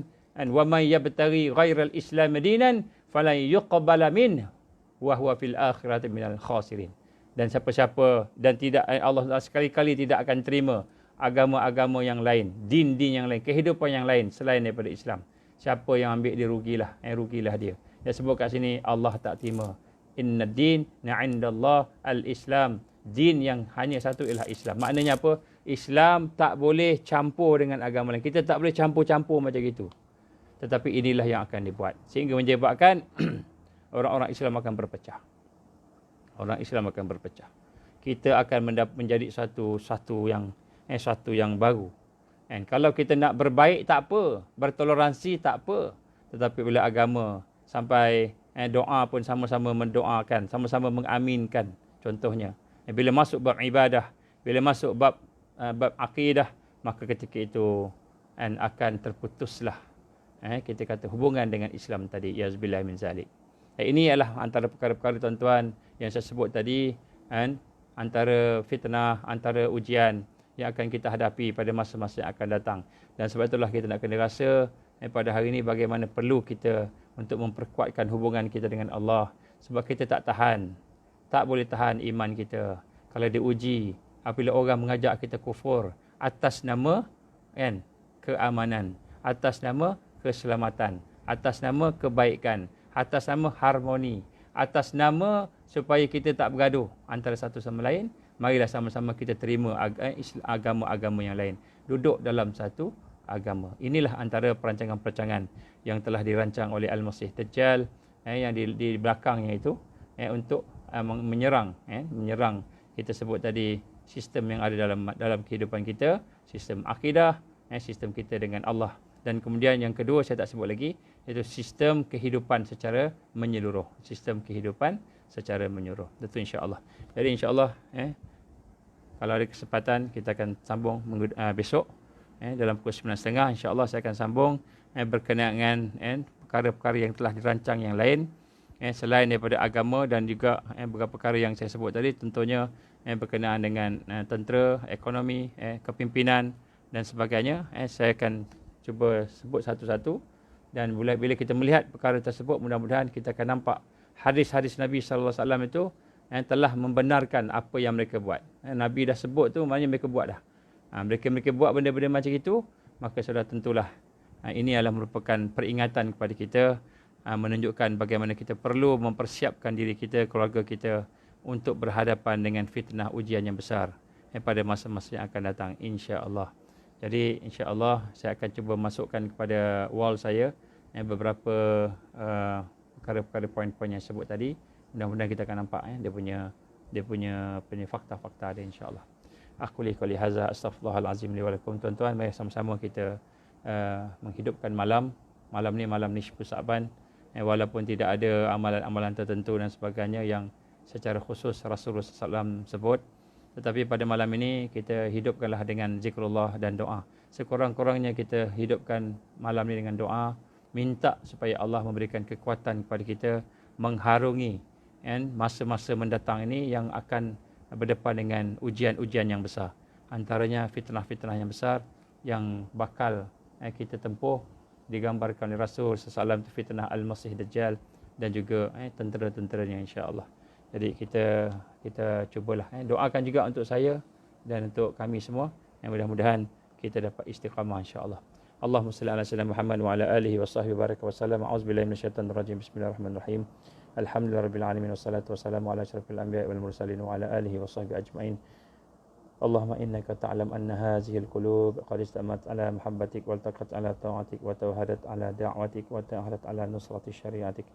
wa may yabtaghi ghairal Islam dinan falan yuqbala minhu wa huwa fil akhirati minal khasirin. Dan siapa-siapa dan tidak, Allah sekali-kali tidak akan terima agama-agama yang lain, din-din yang lain, kehidupan yang lain selain daripada Islam. Siapa yang ambil dia rugilah dia. Dia sebut kat sini Allah tak terima. Inna din na'indallah al-Islam. Din yang hanya satu ialah Islam. Maknanya apa? Islam tak boleh campur dengan agama lain. Kita tak boleh campur-campur macam itu. Tetapi inilah yang akan dibuat. Sehingga menyebabkan orang-orang Islam akan berpecah. Orang Islam akan berpecah. Kita akan menjadi satu yang baru. And kalau kita nak berbaik tak apa, bertoleransi tak apa. Tetapi bila agama sampai doa pun sama-sama mendoakan, sama-sama mengaminkan. Contohnya, bila masuk bab ibadah, bila masuk bab akidah, maka ketika itu akan terputuslah kita kata hubungan dengan Islam tadi. Yazbillah min zalik. Ini adalah antara perkara-perkara tuan-tuan yang saya sebut tadi, antara fitnah, antara ujian yang akan kita hadapi pada masa-masa yang akan datang. Dan sebab itulah kita nak kena rasa pada hari ini bagaimana perlu kita untuk memperkuatkan hubungan kita dengan Allah. Sebab kita tak boleh tahan iman kita kalau diuji apabila orang mengajak kita kufur atas nama keamanan, atas nama keselamatan, atas nama kebaikan, atas nama harmoni, atas nama supaya kita tak bergaduh antara satu sama lain. Marilah sama-sama kita terima agama-agama yang lain, duduk dalam satu agama. Inilah antara perancangan-perancangan yang telah dirancang oleh Al-Masih Dajjal yang di belakangnya itu untuk menyerang kita sebut tadi sistem yang ada dalam kehidupan kita, sistem akidah, sistem kita dengan Allah. Dan kemudian yang kedua saya tak sebut lagi, iaitu sistem kehidupan secara menyeluruh. Sistem kehidupan secara menyeluruh. Itu insya-Allah. Jadi insya-Allah kalau ada kesempatan kita akan sambung besok dalam pukul 9.30 insya-Allah saya akan sambung berkenaan perkara-perkara yang telah dirancang yang lain selain daripada agama dan juga beberapa perkara yang saya sebut tadi, tentunya berkenaan dengan tentera, ekonomi, kepimpinan dan sebagainya. Saya akan cuba sebut satu-satu, dan bila kita melihat perkara tersebut, mudah-mudahan kita akan nampak hadis-hadis Nabi SAW itu telah membenarkan apa yang mereka buat. Nabi dah sebut tu, maknanya mereka buat dah. Mereka buat benda-benda macam itu, maka sudah tentulah ini adalah merupakan peringatan kepada kita, menunjukkan bagaimana kita perlu mempersiapkan diri kita, keluarga kita untuk berhadapan dengan fitnah ujian yang besar pada masa-masa yang akan datang, insya-Allah. Jadi insya-Allah saya akan cuba masukkan kepada wall saya beberapa perkara-perkara poin-poin yang sebut tadi. Mudah-mudahan kita akan nampak dia punya fakta-fakta dia, insya-Allah. Aku liqali hadza astaghfirullahalazim li wa lakum. Tuan-tuan, mari sama-sama kita menghidupkan malam ni, malam nisfu Sa'ban, walaupun tidak ada amalan-amalan tertentu dan sebagainya yang secara khusus Rasulullah SAW sebut, tetapi pada malam ini kita hidupkanlah dengan zikrullah dan doa. Sekurang-kurangnya kita hidupkan malam ini dengan doa, minta supaya Allah memberikan kekuatan kepada kita mengharungi masa-masa mendatang ini yang akan berdepan dengan ujian-ujian yang besar. Antaranya fitnah-fitnah yang besar yang bakal kita tempuh digambarkan oleh Rasul SAW tu fitnah Al-Masih Dajjal dan juga tentera-tenteranya insya-Allah. Jadi kita cubalah doakan juga untuk saya dan untuk kami semua yang mudah-mudahan kita dapat istiqamah insya-Allah. Allahumma salli ala sayyidina Muhammad wa ala alihi wa sahbihi baraka wa sallam. A'udzubillahi minasyaitonir rajim. Bismillahirrahmanirrahim. Alhamdulillahirabbil alamin wassalatu wassalamu ala asyrafil anbiya'i wal mursalin wa ala alihi wa sahbihi ajmain. Allahumma innaka ta'lam anna hadhihi al-qulub qad istamat ala muhabbatik wa altaqat ala ta'atik wa tawahadat ala da'watik wa ta'ahadat ala nusrati syari'atik.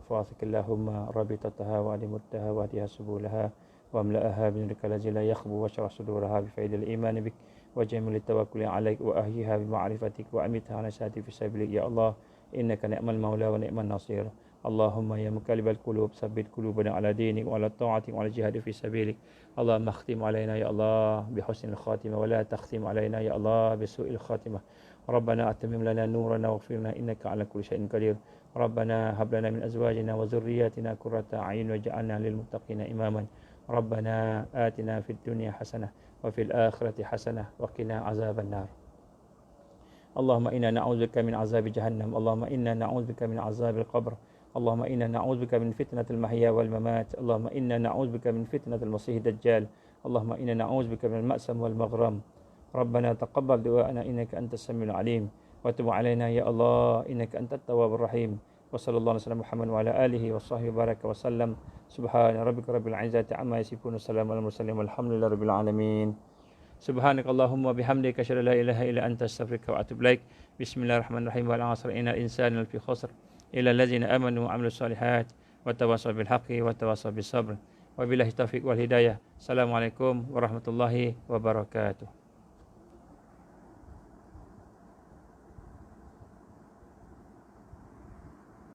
Fa'athik Allahumma rabitataha wa alimuttaha wa hadiha subulaha wa amla'aha binurika allazi la yakhbu wa syarah suduraha bi faidil iman bik wa jamil tawakkuli alaik wa ahyiha bi ma'rifatik wa amitha ala syati fi sabilik. Ya Allah, innaka ni'mal maula wa ni'man nasir. Allahumma ya muqallibal qulub tsabbit qulubana ala dinik wa ala ta'atik wa ala jihadi fi sabilik. Allahumma khtim alaina ya Allah bi husnil khatimah wa la takhtim alaina ya Allah bi su'il khatimah. Rabbana atamim lana nurana waghfir lana innaka ala kulli syai'in qadir. Rabbana hab lana min azwajina wa dhurriyyatina qurrata a'yun waj'alna lil muttaqina imaman. Rabbana atina fid dunya hasanah wa fil akhirati hasanah wa qina azaban nar. Allahumma inna na'udzubika min azabi jahannam. Allahumma inna na'udzubika min azabil qabr. Allahumma inna na'udzubika min fitnatil mahya wal mamat. Allahumma inna na'udzubika min fitnatil masih dajjal. Allahumma inna na'udzubika min al-ma'sam wal maghram. Rabbana taqabbal du'ana innaka antas samiul alim wa tub 'alaina ya Allah innaka antat tawwabur rahim. Wa sallallahu alaihi wasallam Muhammad wa ala alihi wa sahbihi baraka wa sallam. Subhana rabbika rabbil izzati amma yasifun. Assalamu alal mursalin walhamdulillahi rabbil alamin. Subhanakallahumma bihamdika asyhadu an la ilaha illa anta astaghfiruka wa atubu ilaik. Bismillahirrahmanirrahim. Wal 'asri innal insana lafi khusr illa allazina amanu wa 'amilus solihat wa tawassaw bil haqqi wa tawassaw bis sabr. Wabillahi taufiq wal hidayah. Assalamualaikum warahmatullahi wabarakatuh.